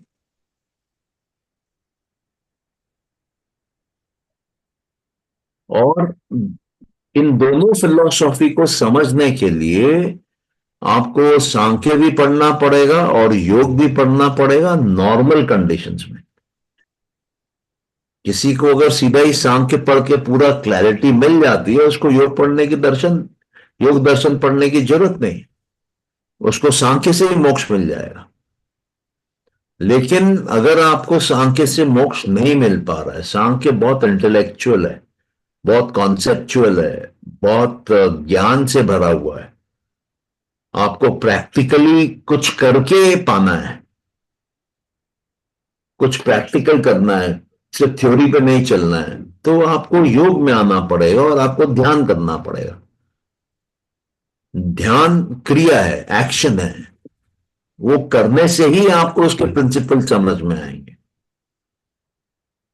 और इन दोनों फिलॉसफी को समझने के लिए आपको सांख्य भी पढ़ना पड़ेगा और योग भी पढ़ना पड़ेगा नॉर्मल कंडीशंस में। किसी को अगर सीधा ही सांख्य पढ़ के पूरा क्लैरिटी मिल जाती है, उसको योग दर्शन पढ़ने की जरूरत नहीं, उसको सांख्य से ही मोक्ष मिल जाएगा। लेकिन अगर आपको सांख्य से मोक्ष नहीं मिल पा रहा है, सांख्य बहुत इंटेलेक्चुअल है, बहुत कॉन्सेप्चुअल है, बहुत ज्ञान से भरा हुआ है। आपको प्रैक्टिकली कुछ करके पाना है, कुछ प्रैक्टिकल करना है, सिर्फ थ्योरी पे नहीं चलना है। तो आपको योग में आना पड़ेगा और आपको ध्यान करना पड़ेगा। ध्यान क्रिया है, एक्शन है। वो करने से ही आपको उसके प्रिंसिपल समझ में आएंगे।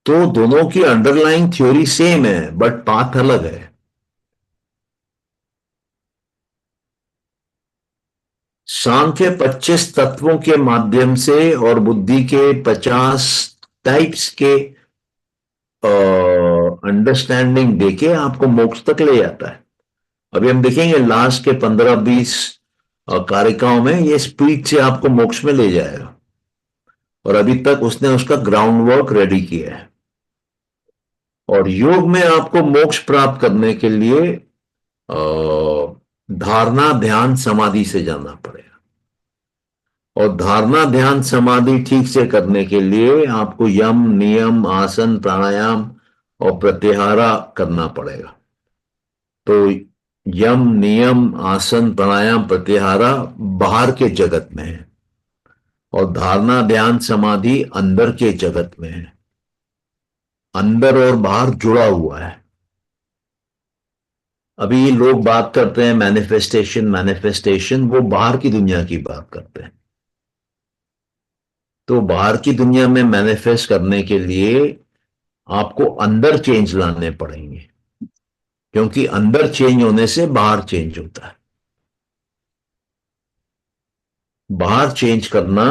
तो दोनों की अंडरलाइंग थ्योरी सेम है, बट पाथ अलग है। सांख्य 25 तत्वों के माध्यम से और बुद्धि के 50 टाइप्स के अंडरस्टैंडिंग देके आपको मोक्ष तक ले जाता है। अभी हम देखेंगे लास्ट के 15-20 कारिकाओं में ये स्पीड से आपको मोक्ष में ले जाएगा, और अभी तक उसने उसका ग्राउंड वर्क रेडी किया है। और योग में आपको मोक्ष प्राप्त करने के लिए धारणा ध्यान समाधि से जाना पड़ेगा। और धारणा ध्यान समाधि ठीक से करने के लिए आपको यम नियम आसन प्राणायाम और प्रत्याहारा करना पड़ेगा। तो यम नियम आसन प्राणायाम प्रत्याहारा बाहर के जगत में है, और धारणा ध्यान समाधि अंदर के जगत में है। अंदर और बाहर जुड़ा हुआ है। अभी लोग बात करते हैं मैनिफेस्टेशन मैनिफेस्टेशन, वो बाहर की दुनिया की बात करते हैं। तो बाहर की दुनिया में मैनिफेस्ट करने के लिए आपको अंदर चेंज लाने पड़ेंगे, क्योंकि अंदर चेंज होने से बाहर चेंज होता है। बाहर चेंज करना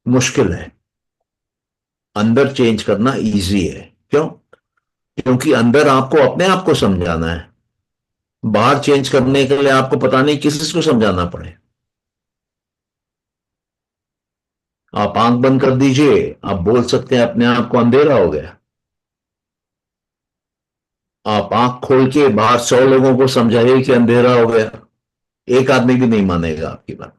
मुश्किल है, अंदर चेंज करना इजी है। क्यों? क्योंकि अंदर आपको अपने आप को समझाना है। बाहर चेंज करने के लिए आपको पता नहीं किसको समझाना पड़े। आप आंख बंद कर दीजिए, आप बोल सकते हैं अपने आप को अंधेरा हो गया। आप आंख खोल के बाहर 100 लोगों को समझाइए कि अंधेरा हो गया, एक आदमी भी नहीं मानेगा आपकी बात।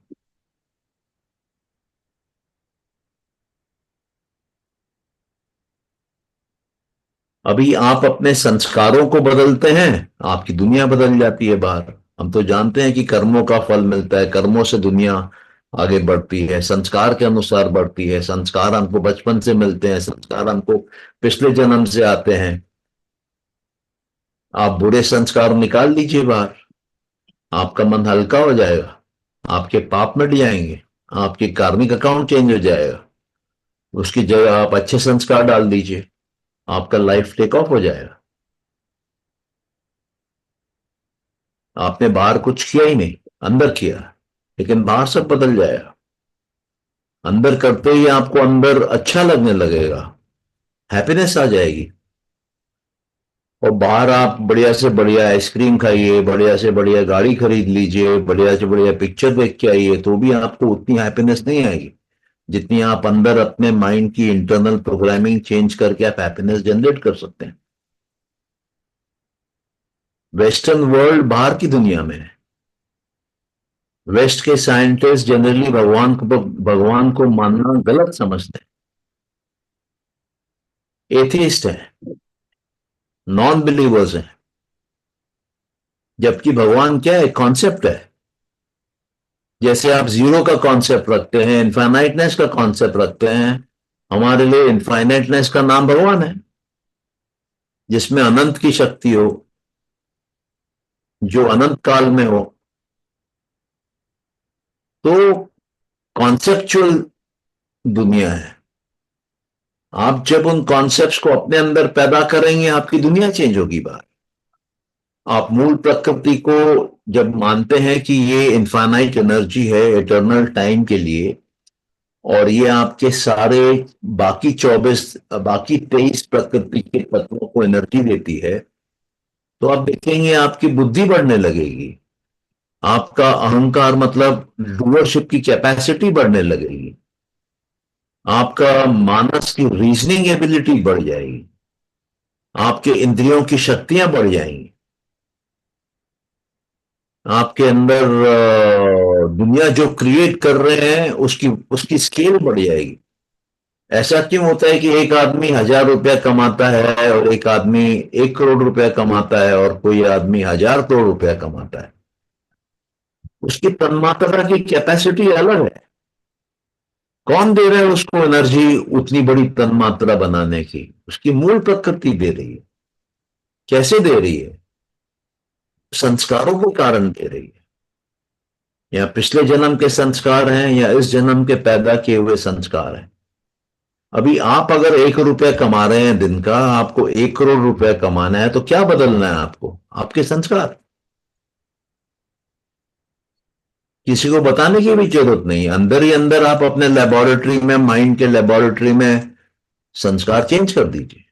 अभी आप अपने संस्कारों को बदलते हैं, आपकी दुनिया बदल जाती है बाहर। हम तो जानते हैं कि कर्मों का फल मिलता है, कर्मों से दुनिया आगे बढ़ती है, संस्कार के अनुसार बढ़ती है। संस्कार हमको बचपन से मिलते हैं, संस्कार हमको पिछले जन्म से आते हैं। आप बुरे संस्कार निकाल दीजिए बाहर, आपका मन हल्का हो जाएगा, आपके पाप मिट जाएंगे, आपकी कार्मिक अकाउंट चेंज हो जाएगा। उसकी जगह आप अच्छे संस्कार डाल दीजिए, आपका लाइफ टेक ऑफ हो जाएगा। आपने बाहर कुछ किया ही नहीं, अंदर किया, लेकिन बाहर सब बदल जाएगा। अंदर करते ही आपको अंदर अच्छा लगने लगेगा, हैप्पीनेस आ जाएगी। और बाहर आप बढ़िया से बढ़िया आइसक्रीम खाइए, बढ़िया से बढ़िया गाड़ी खरीद लीजिए, बढ़िया से बढ़िया पिक्चर देख के आइए, तो भी आपको उतनी हैप्पीनेस नहीं आएगी जितनी आप अंदर अपने माइंड की इंटरनल प्रोग्रामिंग चेंज करके आप हैप्पीनेस जनरेट कर सकते हैं। वेस्टर्न वर्ल्ड बाहर की दुनिया में है। वेस्ट के साइंटिस्ट जनरली भगवान को मानना गलत समझते हैं, एथिस्ट है, नॉन बिलीवर्स हैं। जबकि भगवान क्या है? कॉन्सेप्ट है। जैसे आप जीरो का कॉन्सेप्ट रखते हैं, इनफाइनाइटनेस का कॉन्सेप्ट रखते हैं, हमारे लिए इनफाइनाइटनेस का नाम भगवान है, जिसमें अनंत की शक्ति हो, जो अनंत काल में हो। तो कॉन्सेप्चुअल दुनिया है। आप जब उन कॉन्सेप्ट्स को अपने अंदर पैदा करेंगे, आपकी दुनिया चेंज होगी बाहर। आप मूल प्रकृति को जब मानते हैं कि ये इनफाइनाइट एनर्जी है इटर्नल टाइम के लिए, और ये आपके सारे बाकी 23 प्रकृति के तत्वों को एनर्जी देती है, तो आप देखेंगे आपकी बुद्धि बढ़ने लगेगी, आपका अहंकार मतलब डूअरशिप की कैपेसिटी बढ़ने लगेगी, आपका मानस की रीजनिंग एबिलिटी बढ़ जाएगी, आपके इंद्रियों की शक्तियां बढ़ जाएंगी, आपके अंदर दुनिया जो क्रिएट कर रहे हैं उसकी स्केल बढ़ जाएगी, ऐसा क्यों होता है कि एक आदमी 1,000 रुपया कमाता है और एक आदमी 1 करोड़ रुपया कमाता है और कोई आदमी 1,000 करोड़ रुपया कमाता है? उसकी तन्मात्रा की कैपेसिटी अलग है। कौन दे रहा है उसको एनर्जी उतनी बड़ी तन्मात्रा बनाने की? उसकी मूल प्रकृति दे रही है। कैसे दे रही है? संस्कारों के कारण दे रही है। या पिछले जन्म के संस्कार हैं या इस जन्म के पैदा किए हुए संस्कार हैं। अभी आप अगर 1 रुपया कमा रहे हैं दिन का, आपको 1 करोड़ रुपया कमाना है, तो क्या बदलना है आपको? आपके संस्कार। किसी को बताने की भी जरूरत नहीं, अंदर ही अंदर आप अपने लेबोरेटरी में, माइंड के लेबोरेटरी में संस्कार चेंज कर दीजिए।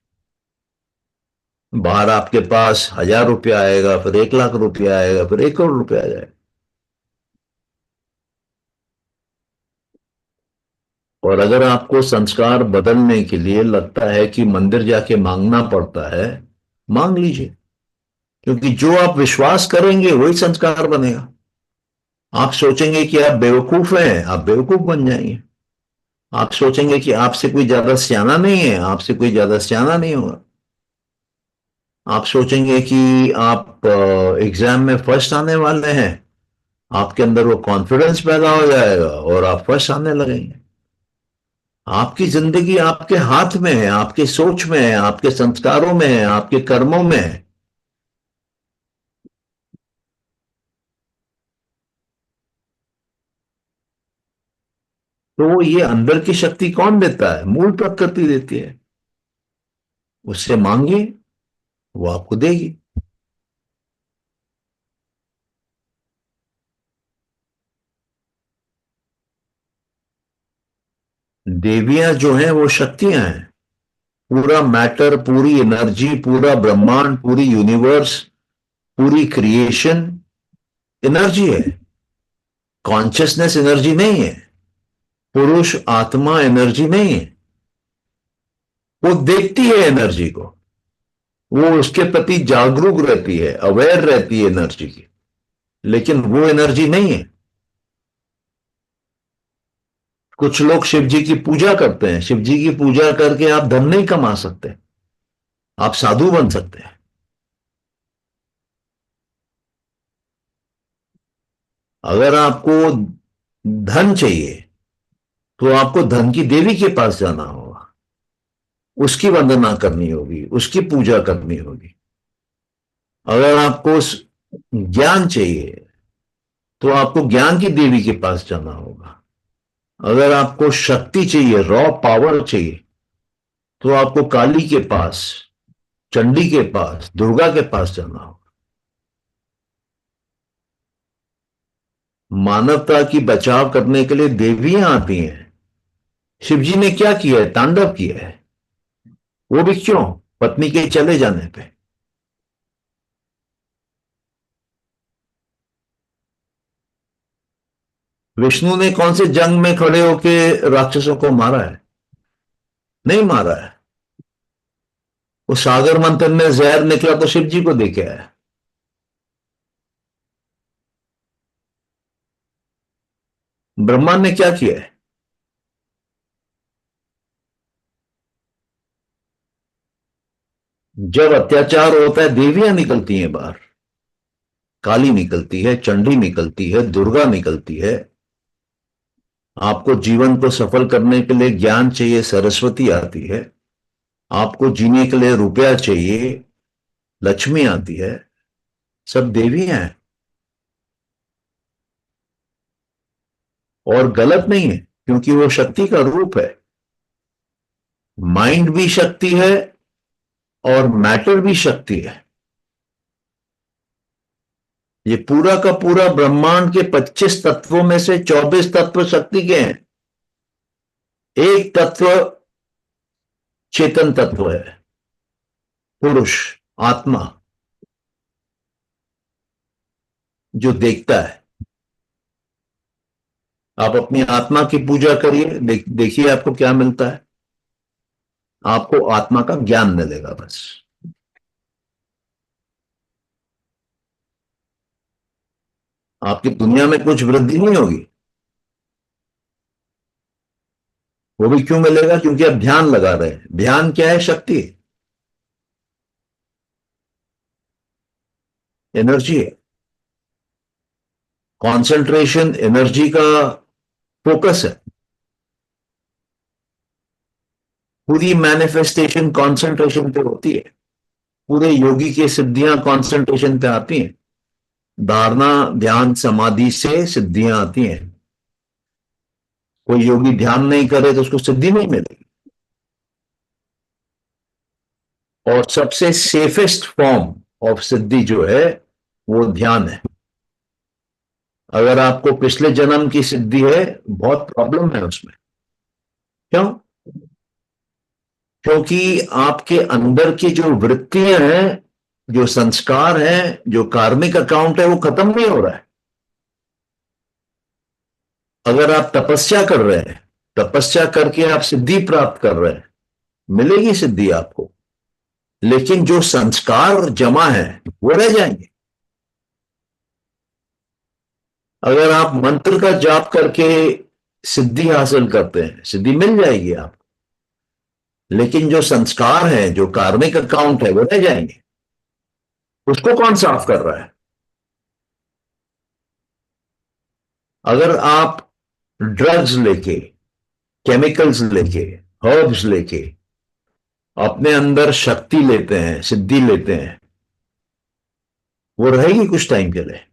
बाहर आपके पास 1,000 रुपया आएगा, फिर 1 लाख रुपया आएगा, फिर 1 करोड़ रुपया आ जाएगा। और अगर आपको संस्कार बदलने के लिए लगता है कि मंदिर जाके मांगना पड़ता है, मांग लीजिए, क्योंकि जो आप विश्वास करेंगे वही संस्कार बनेगा। आप सोचेंगे कि आप बेवकूफ हैं, आप बेवकूफ बन जाएंगे। आप सोचेंगे कि आपसे कोई ज्यादा सियाना नहीं है, आपसे कोई ज्यादा सियाना नहीं होगा। आप सोचेंगे कि आप एग्जाम में फर्स्ट आने वाले हैं, आपके अंदर वो कॉन्फिडेंस पैदा हो जाएगा और आप फर्स्ट आने लगेंगे। आपकी जिंदगी आपके हाथ में है, आपकी सोच में है, आपके संस्कारों में है, आपके कर्मों में है। तो ये अंदर की शक्ति कौन देता है? मूल प्रकृति देती है। उससे मांगिए, वो आपको देगी। देवियां जो हैं वो शक्तियां हैं। पूरा मैटर, पूरी एनर्जी, पूरा ब्रह्मांड, पूरी यूनिवर्स, पूरी क्रिएशन एनर्जी है। कॉन्शियसनेस एनर्जी नहीं है। पुरुष आत्मा एनर्जी नहीं है। वो देखती है एनर्जी को, वो उसके प्रति जागरूक रहती है, अवेयर रहती है एनर्जी की, लेकिन वो एनर्जी नहीं है। कुछ लोग शिव जी की पूजा करते हैं, शिव जी की पूजा करके आप धन नहीं कमा सकते, आप साधु बन सकते हैं। अगर आपको धन चाहिए तो आपको धन की देवी के पास जाना होगा, उसकी वंदना करनी होगी, उसकी पूजा करनी होगी। अगर आपको ज्ञान चाहिए तो आपको ज्ञान की देवी के पास जाना होगा। अगर आपको शक्ति चाहिए, रॉ पावर चाहिए, तो आपको काली के पास, चंडी के पास, दुर्गा के पास जाना होगा। मानवता की बचाव करने के लिए देवियां आती हैं। शिव जी ने क्या किया है? तांडव किया है। वो भी क्यों? पत्नी के चले जाने पे। विष्णु ने कौन से जंग में खड़े होके राक्षसों को मारा है? नहीं मारा है। वो सागर मंथन में जहर निकला तो शिव जी को देके आया। ब्रह्मा ने क्या किया है? जब अत्याचार होता है देवियां निकलती हैं बाहर। काली निकलती है, चंडी निकलती है, दुर्गा निकलती है। आपको जीवन को सफल करने के लिए ज्ञान चाहिए, सरस्वती आती है। आपको जीने के लिए रुपया चाहिए, लक्ष्मी आती है। सब देवियां हैं। और गलत नहीं है, क्योंकि वो शक्ति का रूप है। माइंड भी शक्ति है और मैटर भी शक्ति है। ये पूरा का पूरा ब्रह्मांड के 25 तत्वों में से 24 तत्व शक्ति के हैं। एक तत्व चेतन तत्व है, पुरुष, आत्मा, जो देखता है। आप अपनी आत्मा की पूजा करिए, देखिए आपको क्या मिलता है। आपको आत्मा का ज्ञान मिलेगा बस। आपकी दुनिया में कुछ वृद्धि नहीं होगी। वो भी क्यों मिलेगा? क्योंकि आप ध्यान लगा रहे हैं। ध्यान क्या है? शक्ति, एनर्जी है। कंसंट्रेशन एनर्जी का फोकस है। पूरी मैनिफेस्टेशन कंसंट्रेशन पे होती है। पूरे योगी की सिद्धियां कंसंट्रेशन पे आती हैं। धारणा, ध्यान, समाधि से सिद्धियां आती हैं। कोई योगी ध्यान नहीं करे तो उसको सिद्धि नहीं मिलेगी। और सबसे सेफेस्ट फॉर्म ऑफ सिद्धि जो है वो ध्यान है। अगर आपको पिछले जन्म की सिद्धि है, बहुत प्रॉब्लम है उसमें। क्यों? क्योंकि आपके अंदर की जो वृत्तियां हैं, जो संस्कार हैं, जो कार्मिक अकाउंट है, वो खत्म नहीं हो रहा है। अगर आप तपस्या कर रहे हैं, तपस्या करके आप सिद्धि प्राप्त कर रहे हैं, मिलेगी सिद्धि आपको, लेकिन जो संस्कार जमा है वो रह जाएंगे। अगर आप मंत्र का जाप करके सिद्धि हासिल करते हैं, सिद्धि मिल जाएगी आपको, लेकिन जो संस्कार है, जो कार्मिक अकाउंट है, वो रह जाएंगे। उसको कौन साफ कर रहा है? अगर आप ड्रग्स लेके, केमिकल्स लेके, हर्ब्स लेके अपने अंदर शक्ति लेते हैं, सिद्धि लेते हैं, वो रहेगी कुछ टाइम के लिए।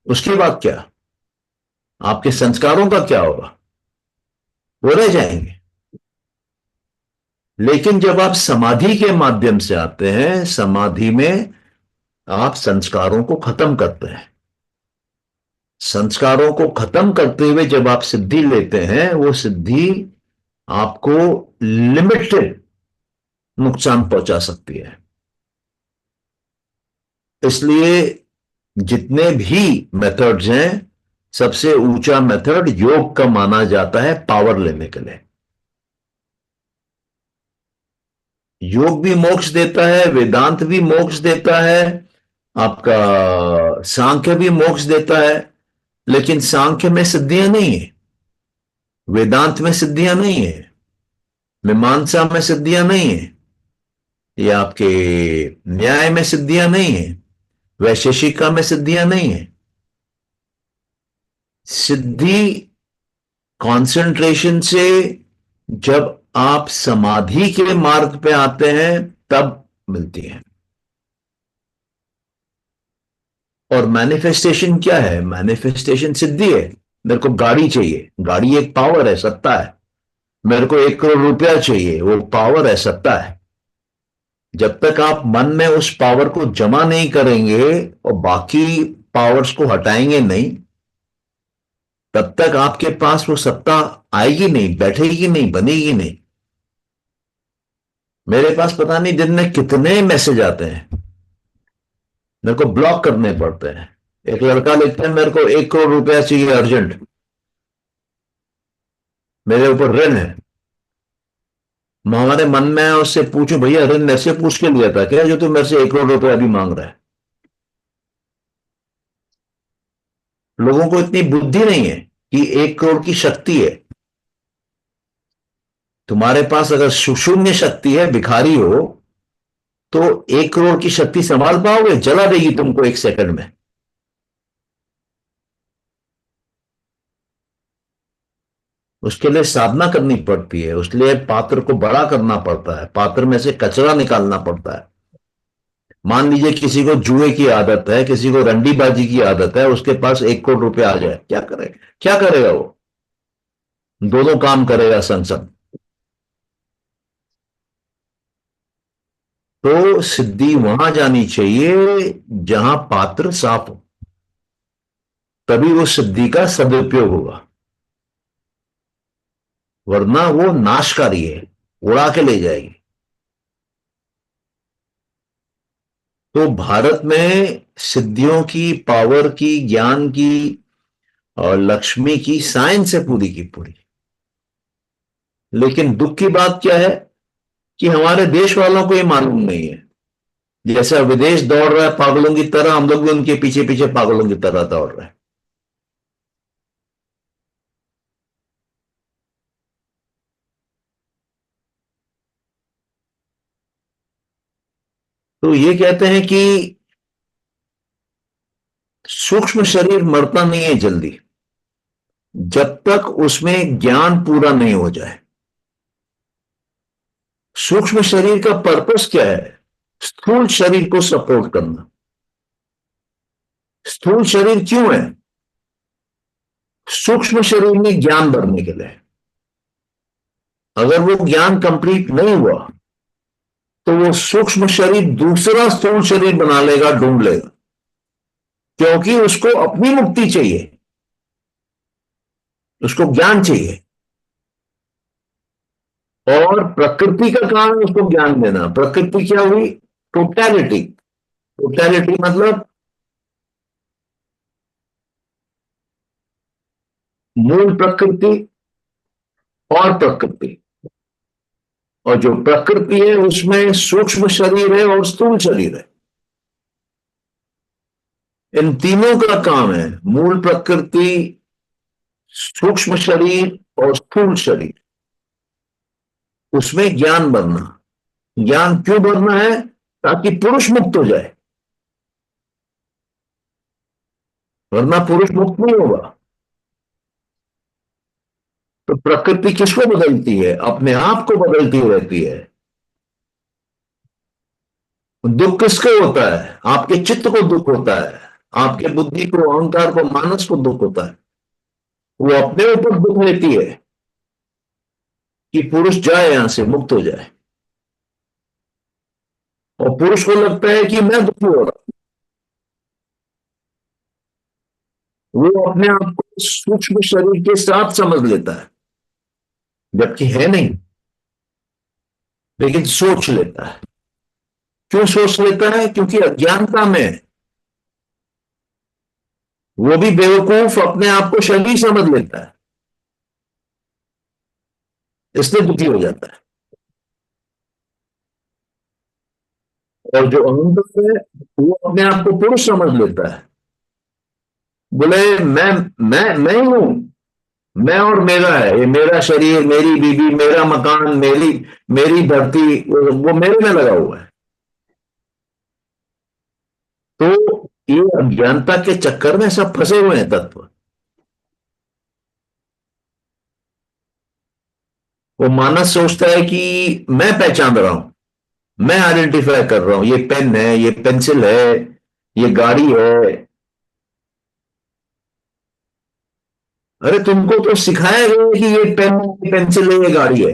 उसके बाद क्या? आपके संस्कारों का क्या होगा? वो रह जाएंगे। लेकिन जब आप समाधि के माध्यम से आते हैं, समाधि में आप संस्कारों को खत्म करते हैं। संस्कारों को खत्म करते हुए जब आप सिद्धि लेते हैं, वो सिद्धि आपको लिमिटेड नुकसान पहुंचा सकती है। इसलिए जितने भी मेथड्स हैं, सबसे ऊंचा मेथड योग का माना जाता है पावर लेने के लिए। योग भी मोक्ष देता है, वेदांत भी मोक्ष देता है, आपका सांख्य भी मोक्ष देता है, लेकिन सांख्य में सिद्धियां नहीं है, वेदांत में सिद्धियां नहीं है, मीमांसा में सिद्धियां नहीं है, ये आपके न्याय में सिद्धियां नहीं है, वैशेषिका में सिद्धियां नहीं है। सिद्धि कंसंट्रेशन से जब आप समाधि के मार्ग पे आते हैं तब मिलती है। और मैनिफेस्टेशन क्या है? मैनिफेस्टेशन सिद्धि है। मेरे को गाड़ी चाहिए, गाड़ी एक पावर है, सत्ता है। मेरे को 1 करोड़ रुपया चाहिए, वो पावर है, सत्ता है। जब तक आप मन में उस पावर को जमा नहीं करेंगे और बाकी पावर्स को हटाएंगे नहीं, तब तक आपके पास वो सत्ता आएगी नहीं, बैठेगी नहीं, बनेगी नहीं। मेरे पास पता नहीं दिन में कितने मैसेज आते हैं, मेरे को ब्लॉक करने पड़ते हैं। एक लड़का लिखता है, मेरे को 1 करोड़ रुपया चाहिए अर्जेंट, मेरे ऊपर ऋण है। हमारे मन में है, उससे पूछूं, भैया ऋण मेरे से पूछ के लिया था क्या, जो तू मेरे से 1 करोड़ रुपया अभी मांग रहा है? लोगों को इतनी बुद्धि नहीं है कि 1 करोड़ की शक्ति है। तुम्हारे पास अगर शून्य शक्ति है, भिखारी हो, तो 1 करोड़ की शक्ति संभाल पाओगे? जला देगी तुमको 1 सेकंड में। उसके लिए साधना करनी पड़ती है, उसके लिए पात्र को बड़ा करना पड़ता है, पात्र में से कचरा निकालना पड़ता है। मान लीजिए किसी को जुए की आदत है, किसी को रंडीबाजी की आदत है, उसके पास 1 करोड़ रुपया आ जाए, क्या करेगा? क्या करेगा वो? दोनों काम करेगा संग संग। तो सिद्धि वहां जानी चाहिए जहां पात्र साफ हो, तभी वो सिद्धि का सदुपयोग होगा। वरना वो नाशकारी है, उड़ा के ले जाएगी। तो भारत में सिद्धियों की, पावर की, ज्ञान की और लक्ष्मी की साइंस है पूरी की पूरी। लेकिन दुख की बात क्या है कि हमारे देश वालों को ये मालूम नहीं है। जैसा विदेश दौड़ रहा है पागलों की तरह, हम लोग भी उनके पीछे पीछे पागलों की तरह दौड़ रहे हैं। तो ये कहते हैं कि सूक्ष्म शरीर मरता नहीं है जल्दी, जब तक उसमें ज्ञान पूरा नहीं हो जाए। सूक्ष्म शरीर का पर्पस क्या है? स्थूल शरीर को सपोर्ट करना। स्थूल शरीर क्यों है? सूक्ष्म शरीर में ज्ञान भरने के लिए। अगर वो ज्ञान कंप्लीट नहीं हुआ तो वो सूक्ष्म शरीर दूसरा स्थूल शरीर बना लेगा, ढूंढ लेगा, क्योंकि उसको अपनी मुक्ति चाहिए, उसको ज्ञान चाहिए। और प्रकृति का काम है उसको ज्ञान देना। प्रकृति क्या हुई? टोटैलिटी। टोटैलिटी मतलब मूल प्रकृति और प्रकृति। और जो प्रकृति है उसमें सूक्ष्म शरीर है और स्थूल शरीर है। इन तीनों का काम है, मूल प्रकृति, सूक्ष्म शरीर और स्थूल शरीर, उसमें ज्ञान भरना। ज्ञान क्यों भरना है? ताकि पुरुष मुक्त हो जाए, वरना पुरुष मुक्त नहीं होगा। तो प्रकृति किसको बदलती है? अपने आप को बदलती रहती है। दुख किसको होता है? आपके चित्त को दुख होता है, आपके बुद्धि को, अहंकार को, मानस को दुख होता है। वो अपने ऊपर दुख लेती है कि पुरुष जाए, यहां से मुक्त हो जाए। और पुरुष को लगता है कि मैं दुखी हो रहा। वो अपने आप को सूक्ष्म शरीर के साथ समझ लेता है, जबकि है नहीं, लेकिन सोच लेता है। क्यों सोच लेता है? क्योंकि अज्ञानता में है। वो भी बेवकूफ अपने आप को शरीर समझ लेता है, इसलिए दुखी हो जाता है। और जो अहंकार है वो अपने आप को पुरुष समझ लेता है। बोले मैं ही हूं, मैं और मेरा है, ये मेरा शरीर, मेरी बीवी, मेरा मकान, मेरी मेरी धरती, वो मेरे में लगा हुआ है। तो ये अज्ञानता के चक्कर में सब फंसे हुए हैं तत्व। वो मानस सोचता है कि मैं पहचान रहा हूं, मैं आइडेंटिफाई कर रहा हूं, ये पेन है, ये पेंसिल है, ये गाड़ी है। अरे तुमको तो सिखाया गया है कि ये पेन है, ये पेंसिल है, ये गाड़ी है,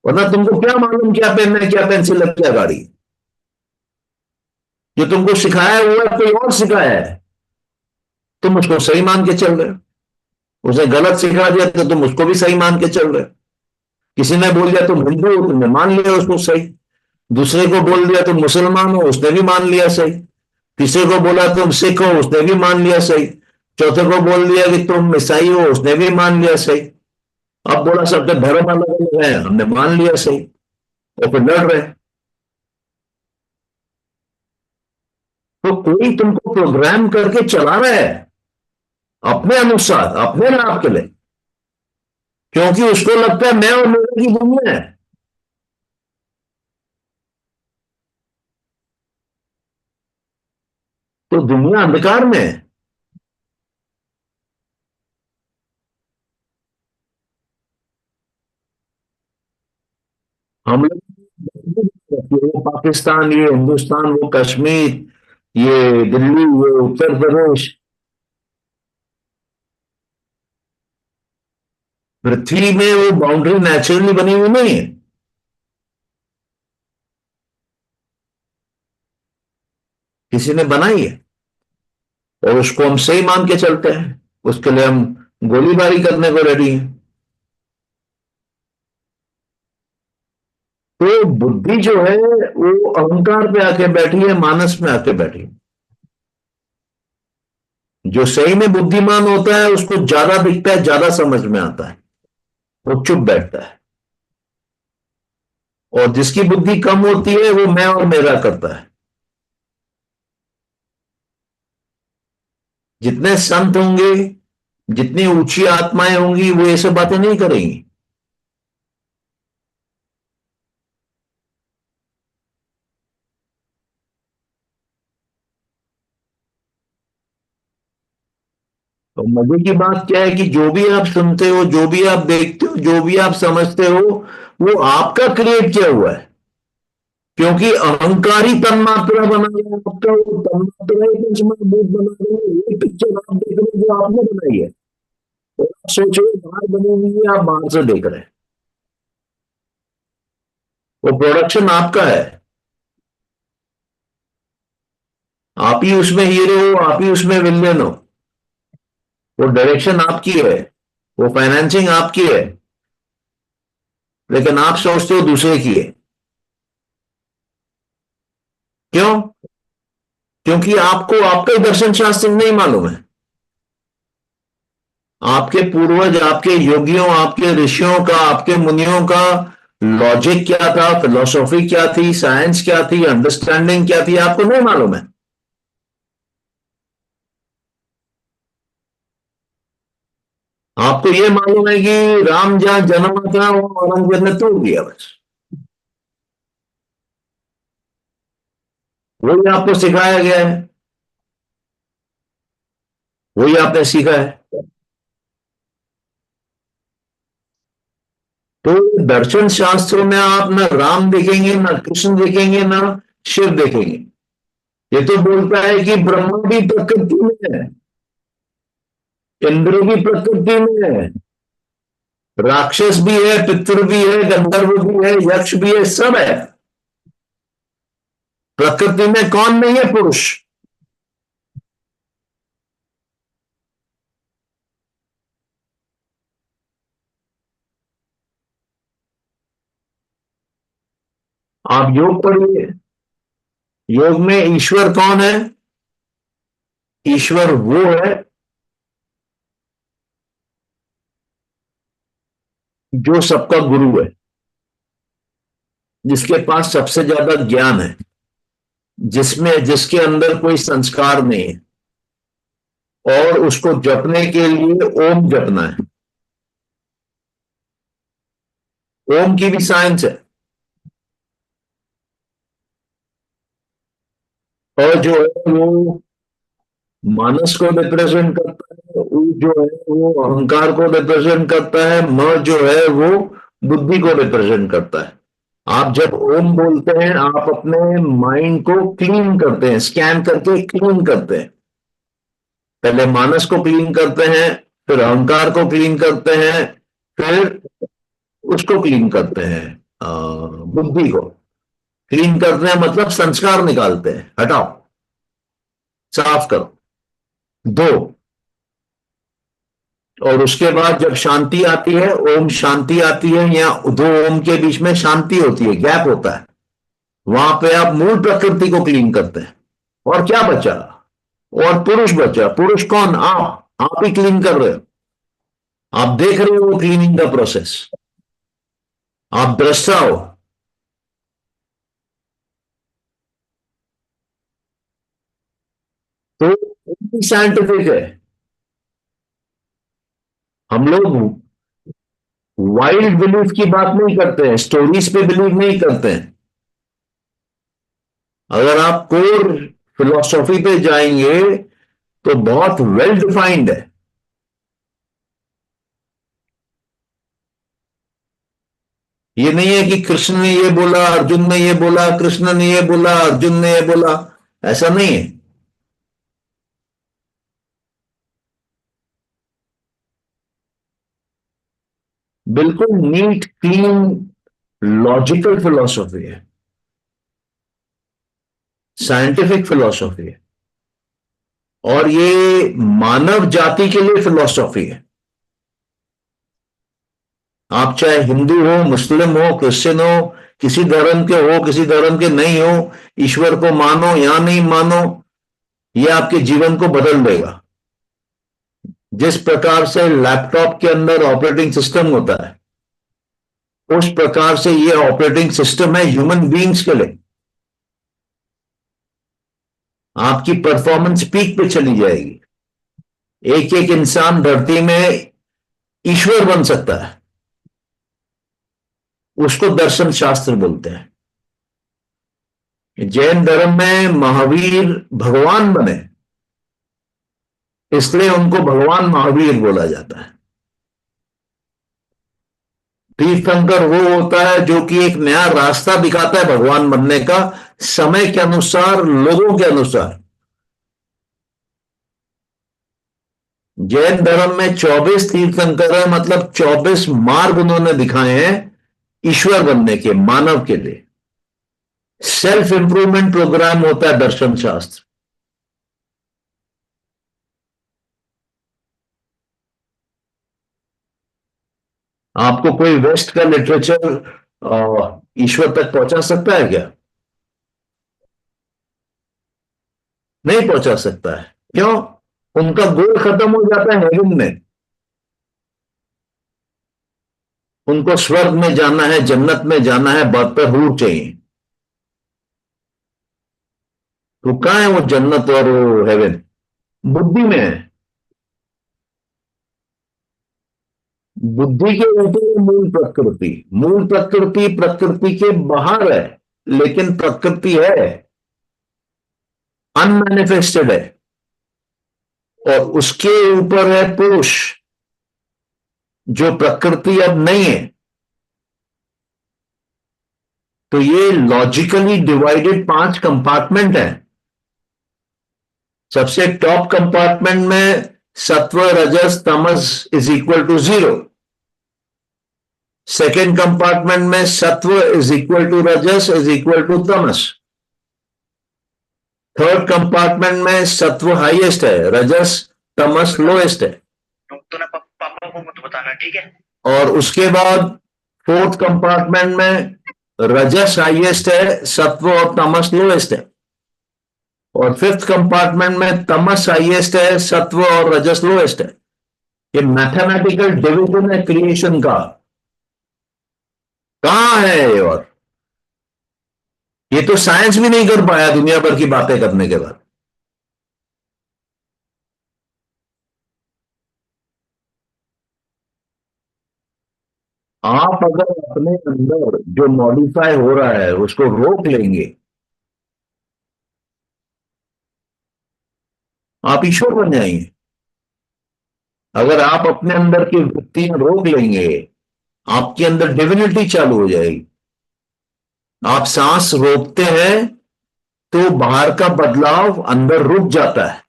वरना तुमको क्या मालूम क्या पेन है, क्या पेंसिल है, क्या गाड़ी है? जो तुमको सिखाया हुआ है कोई और सिखाया है, तुम उसको सही मान के चल रहे हो। उसने गलत सिखा दिया तो तुम उसको भी सही मान के चल रहे हो। किसी ने बोल दिया तुम हिंदू हो, तुमने मान लिया उसको सही। दूसरे को बोल दिया तुम मुसलमान हो, उसने भी मान लिया सही। तीसरे को बोला तुम सिख हो, उसने भी मान लिया सही। चौथे को बोल दिया कि तुम ईसाई हो, उसने भी मान लिया सही। अब बोला सबके धर्म अलग अलग है, हमने मान लिया सही, और फिर लड़ रहे हैं। तो कोई तुमको प्रोग्राम करके चला रहा है अपने अनुसार, अपने लाभ के लिए, क्योंकि उसको लगता है मैं और मेरे की दुनिया है। तो दुनिया अंधकार में है। हम लोग ये पाकिस्तान, ये हिंदुस्तान, वो कश्मीर, ये दिल्ली, ये उत्तर प्रदेश, पृथ्वी में वो बाउंड्री नेचुरली बनी हुई नहीं है, किसी ने बनाई है। और उसको हम सही मान के चलते हैं, उसके लिए हम गोलीबारी करने को रेडी हैं। तो बुद्धि जो है वो अहंकार पे आके बैठी है, मानस में आके बैठी है। जो सही में बुद्धिमान होता है उसको ज्यादा दिखता है, ज्यादा समझ में आता है, वो चुप बैठता है। और जिसकी बुद्धि कम होती है वो मैं और मेरा करता है। जितने संत होंगे, जितनी ऊंची आत्माएं होंगी, वो ये सब बातें नहीं करेंगी। तो मजे की बात क्या है कि जो भी आप सुनते हो, जो भी आप देखते हो, जो भी आप समझते हो, वो आपका क्रिएट किया हुआ है। क्योंकि अहंकारी तन्मात्रा बना रहा है आपका, वो तन्मात्रा ही पंचमहाभूत बना रही है। ये पिक्चर आप देख रहे हो जो आपने बनाई है, तो आप सोच रहे हो बाहर बनी हुई है, आप बाहर से देख रहे हैं। वो प्रोडक्शन आपका है, आप ही उसमें हीरो हो, आप ही उसमें विलेन हो। वो डायरेक्शन आपकी है, वो फाइनेंसिंग आपकी है, लेकिन आप सोचते हो दूसरे की है। क्यों? क्योंकि आपको आपका ही दर्शन शास्त्र नहीं मालूम है। आपके पूर्वज, आपके योगियों, आपके ऋषियों का, आपके मुनियों का लॉजिक क्या था, फिलोसॉफी क्या थी, साइंस क्या थी, अंडरस्टैंडिंग क्या थी, आपको नहीं मालूम है। आपको ये मालूम है कि राम जहां जन्मा था वो औरंगजेब ने तोड़ दिया, बस वही आपको सिखाया गया है, वही आपने सीखा है। तो दर्शन शास्त्रों में आप ना राम देखेंगे, ना कृष्ण देखेंगे, ना शिव देखेंगे। ये तो बोलता है कि ब्रह्मा भी प्रकृति में है, इंद्र भी प्रकृति में है, राक्षस भी है, पितृ भी है, गंधर्व भी है, यक्ष भी है, सब है। प्रकृति में कौन नहीं है? पुरुष। आप योग पढ़िए, योग में ईश्वर कौन है? ईश्वर वो है जो सबका गुरु है, जिसके पास सबसे ज्यादा ज्ञान है, जिसके अंदर कोई संस्कार नहीं है, और उसको जपने के लिए ओम जपना है। ओम की भी साइंस है। और जो है वो मानस को रिप्रेजेंट करता है, ऊ जो है वो अहंकार को रिप्रेजेंट करता है, म जो है वो बुद्धि को रिप्रेजेंट करता है। आप जब ओम बोलते हैं, आप अपने माइंड को क्लीन करते हैं, स्कैन करके क्लीन करते हैं। पहले मानस को क्लीन करते हैं, फिर अहंकार को क्लीन करते हैं, फिर उसको क्लीन करते हैं, बुद्धि को क्लीन करते हैं, मतलब संस्कार निकालते हैं, हटाओ, साफ करो, दो। और उसके बाद जब शांति आती है, ओम शांति आती है, या दो ओम के बीच में शांति होती है, गैप होता है, वहां पे आप मूल प्रकृति को क्लीन करते हैं। और क्या बचा? और पुरुष बचा। पुरुष कौन? आप ही क्लीन कर रहे हो, आप देख रहे हो क्लीनिंग का प्रोसेस, आप दृष्टा हो। तो साइंटिफिक है। हम लोग वाइल्ड बिलीफ की बात नहीं करते हैं, स्टोरीज पे बिलीव नहीं करते हैं। अगर आप कोर फिलोसॉफी पे जाएंगे तो बहुत वेल डिफाइंड है। ये नहीं है कि कृष्ण ने ये बोला, अर्जुन ने ये बोला, कृष्ण ने ये बोला, अर्जुन ने ये बोला, ऐसा नहीं है। बिल्कुल नीट, क्लीन, लॉजिकल फिलोसॉफी है, साइंटिफिक फिलोसॉफी है, और ये मानव जाति के लिए फिलोसॉफी है। आप चाहे हिंदू हो, मुस्लिम हो, क्रिश्चियन हो, किसी धर्म के हो, किसी धर्म के नहीं हो, ईश्वर को मानो या नहीं मानो, ये आपके जीवन को बदल देगा। जिस प्रकार से लैपटॉप के अंदर ऑपरेटिंग सिस्टम होता है, उस प्रकार से ये ऑपरेटिंग सिस्टम है ह्यूमन बीइंग्स के लिए। आपकी परफॉर्मेंस पीक पे चली जाएगी। एक एक इंसान धरती में ईश्वर बन सकता है, उसको दर्शन शास्त्र बोलते हैं। जैन धर्म में महावीर भगवान बने, इसलिए उनको भगवान महावीर बोला जाता है। तीर्थंकर वो होता है जो कि एक नया रास्ता दिखाता है भगवान बनने का, समय के अनुसार, लोगों के अनुसार। जैन धर्म में 24 तीर्थंकर है, मतलब 24 मार्ग उन्होंने दिखाए हैं ईश्वर बनने के, मानव के लिए। सेल्फ इंप्रूवमेंट प्रोग्राम होता है दर्शन शास्त्र। आपको कोई वेस्ट का लिटरेचर ईश्वर तक पहुंचा सकता है क्या? नहीं पहुंचा सकता है। क्यों? उनका गोल खत्म हो जाता है हेवन में। उनको स्वर्ग में जाना है, जन्नत में जाना है, बरतर चाहिए। तो कहां है वो जन्नत और वो हेवन? बुद्धि में है। बुद्धि के ऊपर है मूल प्रकृति। मूल प्रकृति प्रकृति के बाहर है, लेकिन प्रकृति है, अनमैनिफेस्टेड है। और उसके ऊपर है पुरुष, जो प्रकृति अब नहीं है। तो ये लॉजिकली डिवाइडेड 5 कंपार्टमेंट है। सबसे टॉप कंपार्टमेंट में सत्व रजस तमस is equal to 0। Second compartment में सत्व इज इक्वल टू रजस इज इक्वल टू तमस। थर्ड कंपार्टमेंट में सत्व हाईएस्ट है, रजस तमस लोएस्ट है। तो ना पापा को मत बताना, ठीक है? और उसके बाद फोर्थ कंपार्टमेंट में रजस हाईएस्ट है, सत्व और तमस लोएस्ट है। और फिफ्थ कंपार्टमेंट में तमस हाईएस्ट है, सत्व और रजस लोएस्ट है। ये मैथमेटिकल डिवीजन है क्रिएशन का। कहां है ये? और ये तो साइंस भी नहीं कर पाया दुनिया भर की बातें करने के बाद। आप अगर अपने अंदर जो मॉडिफाई हो रहा है उसको रोक लेंगे, आप ईश्वर बन जाएंगे। अगर आप अपने अंदर की वृत्तियां रोक लेंगे, आपके अंदर डिविनिटी चालू हो जाएगी। आप सांस रोकते हैं तो बाहर का बदलाव अंदर रुक जाता है,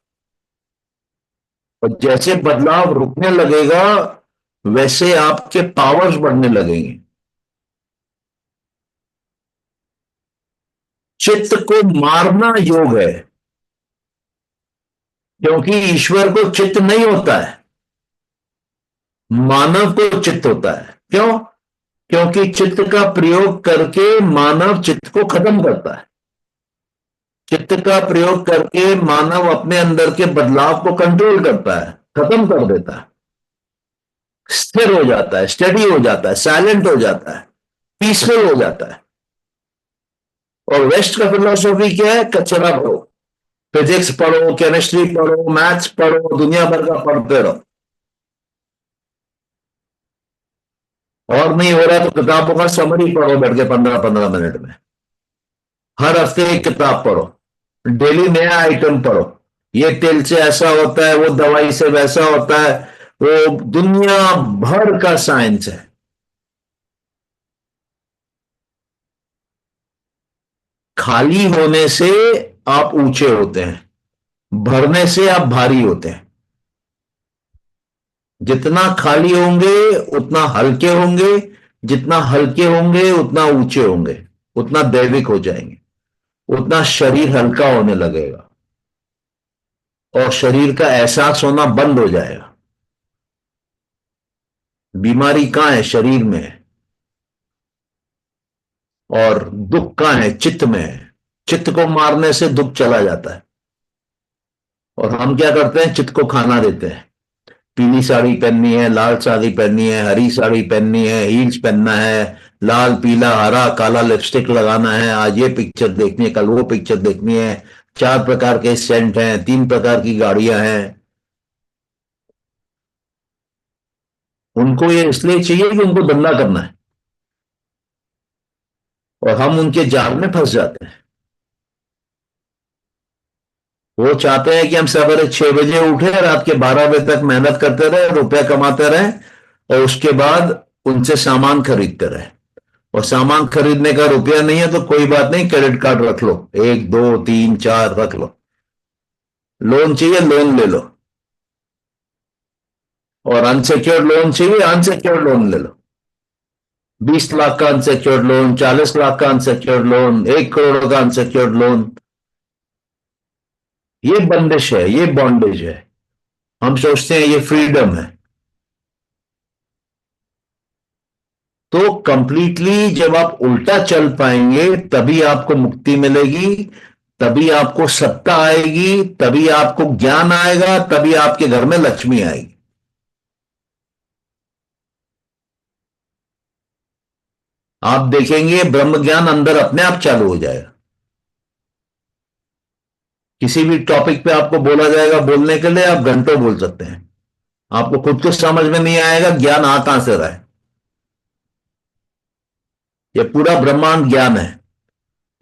और जैसे बदलाव रुकने लगेगा वैसे आपके पावर्स बढ़ने लगेंगे। चित्त को मारना योग है, क्योंकि ईश्वर को चित्त नहीं होता है, मानव को चित्त होता है। क्यों? क्योंकि चित्त का प्रयोग करके मानव चित्त को खत्म करता है। चित्त का प्रयोग करके मानव अपने अंदर के बदलाव को कंट्रोल करता है, खत्म कर देता है, स्थिर हो जाता है, स्टडी हो जाता है, साइलेंट हो जाता है, पीसफुल हो जाता है। और वेस्ट का फिलोसॉफी क्या है? कचरा पढ़ो, फिजिक्स पढ़ो, केमिस्ट्री पढ़ो, मैथ्स पढ़ो, दुनिया भर का पढ़ते रहो। और नहीं हो रहा तो किताबों का समरी पढ़ो बैठ के 15-15 मिनट में। हर हफ्ते एक किताब पढ़ो, डेली नया आइटम पढ़ो। ये तेल से ऐसा होता है, वो दवाई से वैसा होता है, वो दुनिया भर का साइंस है। खाली होने से आप ऊंचे होते हैं, भरने से आप भारी होते हैं। जितना खाली होंगे उतना हल्के होंगे, जितना हल्के होंगे उतना ऊंचे होंगे, उतना दैविक हो जाएंगे, उतना शरीर हल्का होने लगेगा और शरीर का एहसास होना बंद हो जाएगा। बीमारी कहां है? शरीर में है। और दुख कहां है? चित्त में है। चित्त को मारने से दुख चला जाता है। और हम क्या करते हैं? चित्त को खाना देते हैं। पीली साड़ी पहननी है, लाल साड़ी पहननी है, हरी साड़ी पहननी है, हील्स पहनना है, लाल पीला हरा काला लिपस्टिक लगाना है, आज ये पिक्चर देखनी है, कल वो पिक्चर देखनी है, 4 प्रकार के सेंट हैं, 3 प्रकार की गाड़ियां हैं। उनको ये इसलिए चाहिए कि उनको धंधा करना है, और हम उनके जाल में फंस जाते हैं। वो चाहते हैं कि हम सवेरे 6 बजे उठे, रात के 12 बजे तक मेहनत करते रहे, रुपया कमाते रहे, और उसके बाद उनसे सामान खरीदते रहे। और सामान खरीदने का रुपया नहीं है तो कोई बात नहीं, क्रेडिट कार्ड रख लो, 1 2 3 4 रख लो। लोन चाहिए लोन ले लो, और अनसिक्योर्ड लोन चाहिए अनसिक्योर्ड लोन ले लो। 20 लाख का अनसिक्योर्ड लोन, 40 लाख का अनसिक्योर्ड लोन, 1 करोड़ का अनसिक्योर्ड लोन। ये बंदिश है, ये बॉन्डेज है। हम सोचते हैं ये फ्रीडम है। तो कंप्लीटली जब आप उल्टा चल पाएंगे तभी आपको मुक्ति मिलेगी, तभी आपको सत्ता आएगी, तभी आपको ज्ञान आएगा, तभी आपके घर में लक्ष्मी आएगी। आप देखेंगे ब्रह्म ज्ञान अंदर अपने आप चालू हो जाएगा। किसी भी टॉपिक पे आपको बोला जाएगा बोलने के लिए, आप घंटों बोल सकते हैं। आपको खुद को समझ में नहीं आएगा ज्ञान आ कहां से रहा है। यह पूरा ब्रह्मांड ज्ञान है,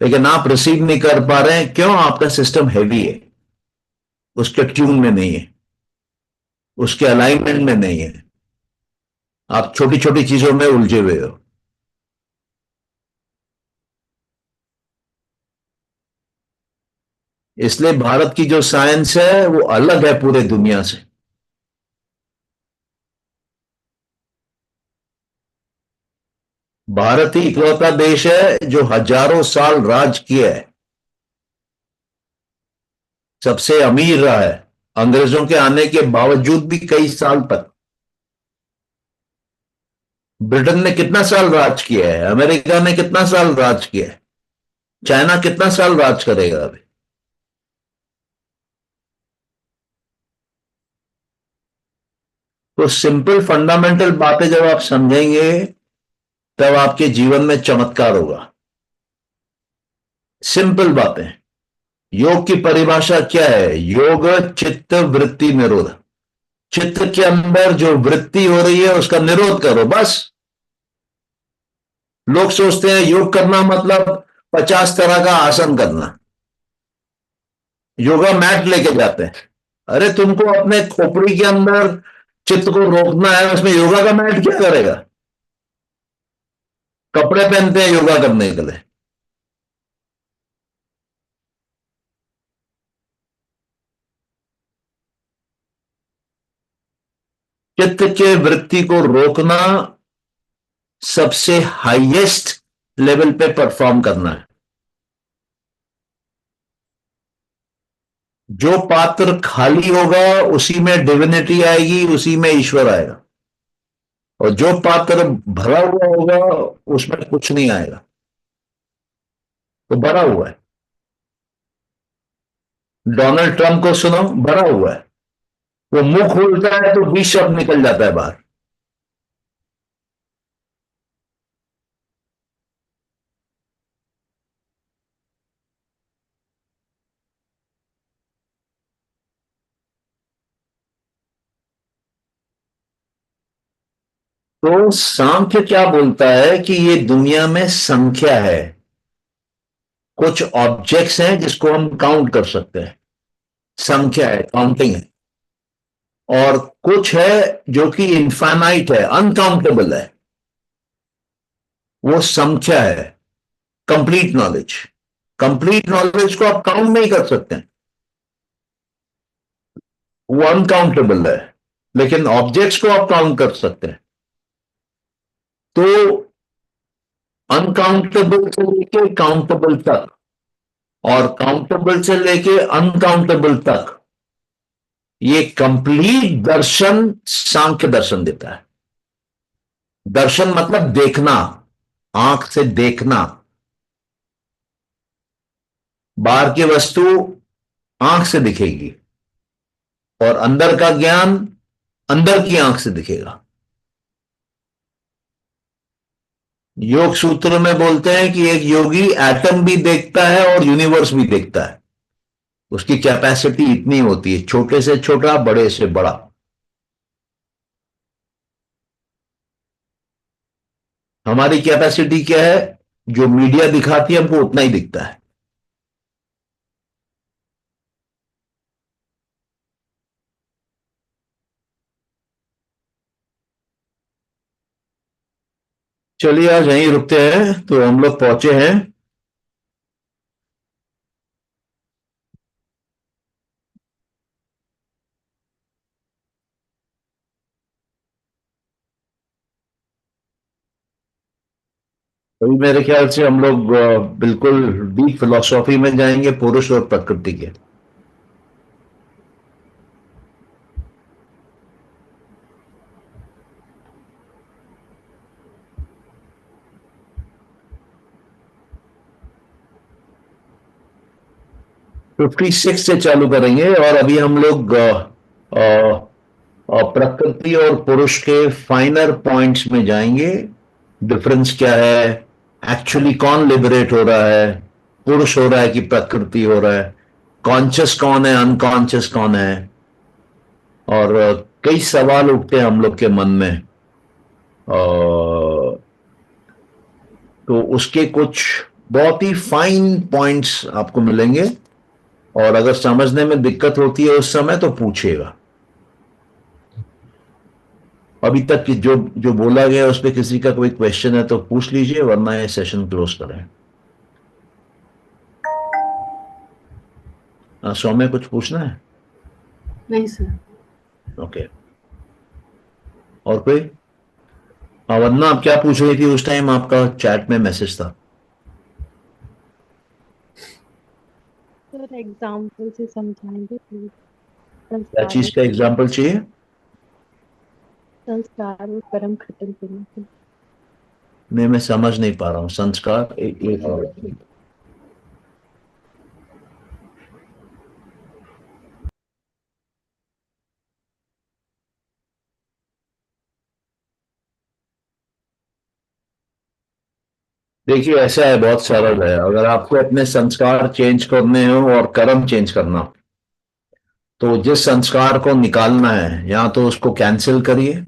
लेकिन आप रिसीव नहीं कर पा रहे हैं। क्यों? आपका सिस्टम हैवी है, उसके ट्यून में नहीं है, उसके अलाइनमेंट में नहीं है। आप छोटी छोटी चीजों में उलझे हुए हो। इसलिए भारत की जो साइंस है वो अलग है पूरे दुनिया से। भारत ही इकलौता देश है जो हजारों साल राज किया है, सबसे अमीर रहा है, अंग्रेजों के आने के बावजूद भी कई साल तक। ब्रिटेन ने कितना साल राज किया है, अमेरिका ने कितना साल राज किया है, चाइना कितना साल राज करेगा अभी। तो सिंपल फंडामेंटल बातें जब आप समझेंगे तब आपके जीवन में चमत्कार होगा। सिंपल बातें। योग की परिभाषा क्या है? योग चित्त वृत्ति निरोध। चित्त के अंदर जो वृत्ति हो रही है उसका निरोध करो, बस। लोग सोचते हैं योग करना मतलब 50 तरह का आसन करना, योगा मैट लेके जाते हैं। अरे तुमको अपने खोपड़ी के अंदर चित्त को रोकना है, उसमें योगा का मैट क्या करेगा? कपड़े पहनते हैं योगा करने के लिए। चित्त के वृत्ति को रोकना सबसे हाईएस्ट लेवल पे परफॉर्म करना है। जो पात्र खाली होगा उसी में डिविनिटी आएगी, उसी में ईश्वर आएगा। और जो पात्र भरा हुआ होगा उसमें कुछ नहीं आएगा। तो भरा हुआ है। डोनाल्ड ट्रंप को सुनो, भरा हुआ है। वो मुंह खोलता है तो 20 शब्द निकल जाता है बाहर। तो सांख्य क्या बोलता है कि ये दुनिया में संख्या है, कुछ ऑब्जेक्ट्स हैं जिसको हम काउंट कर सकते हैं, संख्या है, काउंटिंग है। और कुछ है जो कि इनफाइनाइट है, अनकाउंटेबल है, वो संख्या है, कंप्लीट नॉलेज। कंप्लीट नॉलेज को आप काउंट नहीं कर सकते हैं, वो अनकाउंटेबल है। लेकिन ऑब्जेक्ट्स को आप काउंट कर सकते हैं। तो अनकाउंटेबल से लेके काउंटेबल तक और काउंटेबल से लेके अनकाउंटेबल तक ये कंप्लीट दर्शन सांख्य दर्शन देता है। दर्शन मतलब देखना, आंख से देखना। बाहर की वस्तु आंख से दिखेगी और अंदर का ज्ञान अंदर की आंख से दिखेगा। योग सूत्र में बोलते हैं कि एक योगी एटम भी देखता है और यूनिवर्स भी देखता है। उसकी कैपेसिटी इतनी होती है, छोटे से छोटा, बड़े से बड़ा। हमारी कैपेसिटी क्या है? जो मीडिया दिखाती है हमको उतना ही दिखता है। चलिए आज यहीं रुकते हैं। तो हम लोग पहुंचे हैं अभी, मेरे ख्याल से हम लोग बिल्कुल डीप फिलोसॉफी में जाएंगे पुरुष और प्रकृति के। फिफ्टी सिक्स से चालू करेंगे और अभी हम लोग प्रकृति और पुरुष के फाइनर पॉइंट्स में जाएंगे। डिफरेंस क्या है, एक्चुअली कौन लिबरेट हो रहा है, पुरुष हो रहा है कि प्रकृति हो रहा है, कॉन्शियस कौन है, अनकॉन्शियस कौन है, और कई सवाल उठते हैं हम लोग के मन में। तो उसके कुछ बहुत ही फाइन पॉइंट्स आपको मिलेंगे, और अगर समझने में दिक्कत होती है उस समय तो पूछिएगा। अभी तक की जो जो बोला गया उस पर किसी का कोई क्वेश्चन है तो पूछ लीजिए, वरना ये सेशन क्लोज करें। सौम्य कुछ पूछना है? नहीं सर। ओके, और कोई? वरना आप क्या पूछ रही थी उस टाइम? आपका चैट में मैसेज था। सर एग्जाम्पल से समझाएंगे प्लीज। क्या चीज का एग्जाम्पल चाहिए? संस्कार और कर्म खत्म करने के। नहीं, मैं समझ नहीं पा रहा हूँ। संस्कार एक और देखिए, ऐसा है, बहुत सरल है। अगर आपको अपने संस्कार चेंज करने हो और कर्म चेंज करना हो, तो जिस संस्कार को निकालना है या तो उसको कैंसिल करिए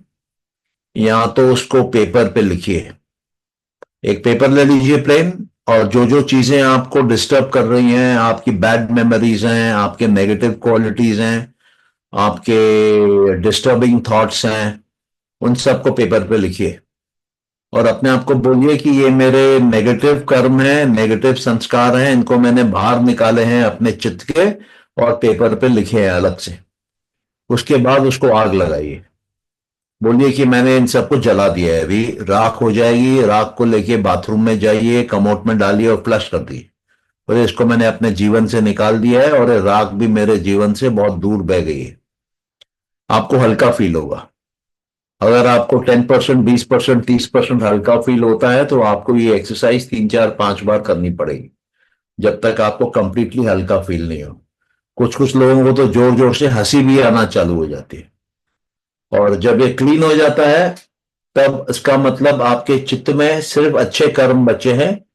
या तो उसको पेपर पे लिखिए। एक पेपर ले लीजिए प्लेन, और जो जो चीजें आपको डिस्टर्ब कर रही हैं, आपकी बैड मेमोरीज हैं, आपके नेगेटिव क्वालिटीज हैं, आपके डिस्टर्बिंग थॉट्स हैं, उन सबको पेपर पे लिखिए और अपने आप को बोलिए कि ये मेरे नेगेटिव कर्म है, नेगेटिव संस्कार हैं, इनको मैंने बाहर निकाले हैं अपने चित्त के और पेपर पे लिखे हैं अलग से। उसके बाद उसको आग लगाइए, बोलिए कि मैंने इन सबको जला दिया है, अभी राख हो जाएगी। राख को लेके बाथरूम में जाइए, कमोट में डालिए और फ्लश कर दिए, और इसको मैंने अपने जीवन से निकाल दिया है और ये राख भी मेरे जीवन से बहुत दूर बह गई है। आपको हल्का फील होगा। अगर आपको 10%, 20%, 30% हल्का फील होता है तो आपको ये एक्सरसाइज 3, 4, 5 बार करनी पड़ेगी, जब तक आपको कंप्लीटली हल्का फील नहीं हो। कुछ कुछ लोगों को तो जोर जोर से हंसी भी आना चालू हो जाती है, और जब ये क्लीन हो जाता है तब इसका मतलब आपके चित्त में सिर्फ अच्छे कर्म बचे हैं,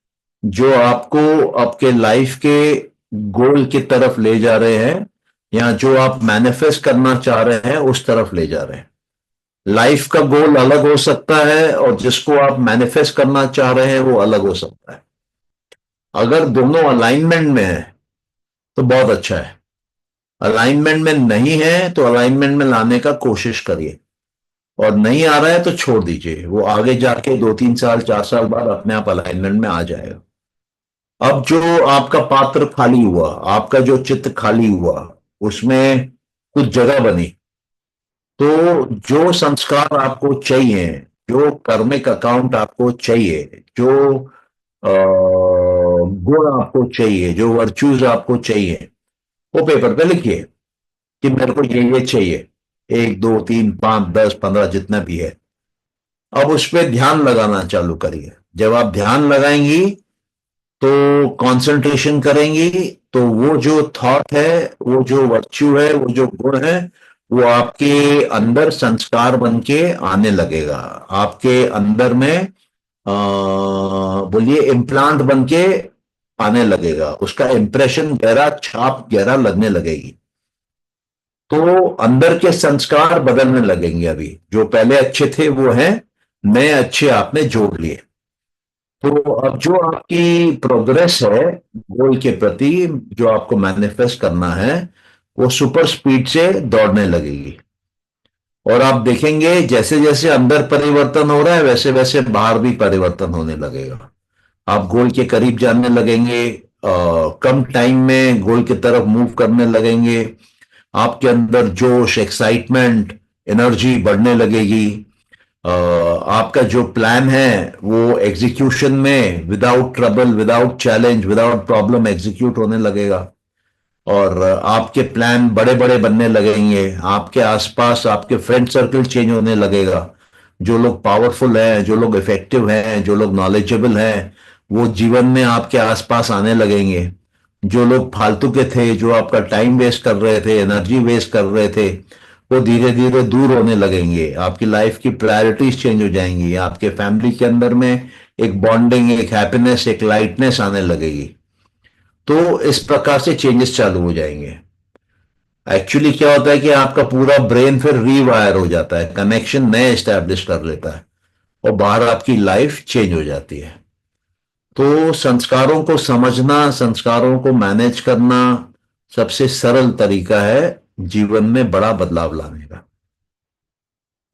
जो आपको आपके लाइफ के गोल की तरफ ले जा रहे हैं, या जो आप मैनिफेस्ट करना चाह रहे हैं उस तरफ ले जा रहे हैं। लाइफ का गोल अलग हो सकता है और जिसको आप मैनिफेस्ट करना चाह रहे हैं वो अलग हो सकता है। अगर दोनों अलाइनमेंट में है तो बहुत अच्छा है, अलाइनमेंट में नहीं है तो अलाइनमेंट में लाने का कोशिश करिए, और नहीं आ रहा है तो छोड़ दीजिए। वो आगे जाके 2, 3 साल, 4 साल बाद अपने आप अलाइनमेंट में आ जाएगा। अब जो आपका पात्र खाली हुआ, आपका जो चित्त खाली हुआ, उसमें कुछ जगह बनी, तो जो संस्कार आपको चाहिए, जो कर्मिक अकाउंट आपको चाहिए, जो गुण आपको चाहिए, जो वर्च्यूज आपको चाहिए, वो पेपर पे लिखिए कि मेरे को ये चाहिए, 1, 2, 3, 5, 10, 15 जितना भी है। अब उस पर ध्यान लगाना चालू करिए। जब आप ध्यान लगाएंगी तो कंसंट्रेशन करेंगी, तो वो जो थॉट है, वो जो वर्च्यू है, वो जो गुण है, वो आपके अंदर संस्कार बन के आने लगेगा। आपके अंदर में बोलिए इम्प्लांट बन के आने लगेगा, उसका इंप्रेशन गहरा, छाप गहरा लगने लगेगी। तो अंदर के संस्कार बदलने लगेंगे। अभी जो पहले अच्छे थे वो हैं, नए अच्छे आपने जोड़ लिए। तो अब जो आपकी प्रोग्रेस है गोल के प्रति, जो आपको मैनिफेस्ट करना है, वो सुपर स्पीड से दौड़ने लगेगी। और आप देखेंगे जैसे जैसे अंदर परिवर्तन हो रहा है वैसे वैसे बाहर भी परिवर्तन होने लगेगा। आप गोल के करीब जाने लगेंगे, कम टाइम में गोल की तरफ मूव करने लगेंगे। आपके अंदर जोश, एक्साइटमेंट, एनर्जी बढ़ने लगेगी। आपका जो प्लान है वो एग्जीक्यूशन में without trouble, without challenge, without problem execute होने लगेगा। और आपके प्लान बड़े बड़े बनने लगेंगे। आपके आसपास आपके फ्रेंड सर्कल चेंज होने लगेगा। जो लोग पावरफुल हैं, जो लोग इफेक्टिव हैं, जो लोग नॉलेजेबल हैं, वो जीवन में आपके आसपास आने लगेंगे। जो लोग फालतू के थे, जो आपका टाइम वेस्ट कर रहे थे, एनर्जी वेस्ट कर रहे थे, वो धीरे धीरे दूर होने लगेंगे। आपकी लाइफ की प्रायोरिटीज चेंज हो जाएंगी। आपके फैमिली के अंदर में एक बॉन्डिंग, एक हैप्पीनेस, एक लाइटनेस आने लगेगी। तो इस प्रकार से चेंजेस चालू हो जाएंगे। एक्चुअली क्या होता है कि आपका पूरा ब्रेन फिर रीवायर हो जाता है, कनेक्शन नए एस्टैब्लिश कर लेता है और बाहर आपकी लाइफ चेंज हो जाती है। तो संस्कारों को समझना, संस्कारों को मैनेज करना सबसे सरल तरीका है जीवन में बड़ा बदलाव लाने का।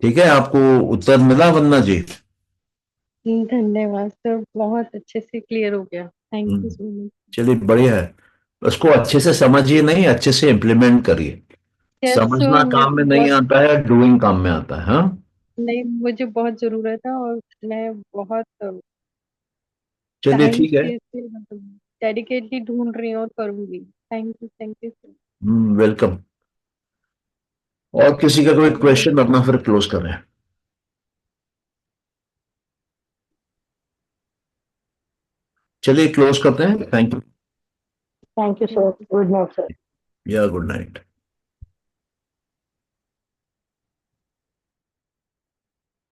ठीक है, आपको उत्तर मिला वन्ना जी? धन्यवाद सर, बहुत अच्छे से क्लियर हो गया। Thank you so much. चलिए, बढ़िया है। उसको अच्छे से समझिए, नहीं अच्छे से इम्प्लीमेंट करिए। यस समझना सर, मेरे काम को में नहीं बहुत, आता है, डूइंग काम में आता है। हाँ, नहीं मुझे बहुत जरूरत है और मैं बहुत चलिए टाइम ठीक है। से इसे मतलब डेडिकेटली ढूंढ रही हूँ और करूंगी। Thank you sir. वेलकम। और किसी का कोई क्वेश्चन अपना फिर क्लोज कर रहे हैं? चलिए क्लोज करते हैं। Thank you. Thank you sir, good night sir. या गुड नाइट।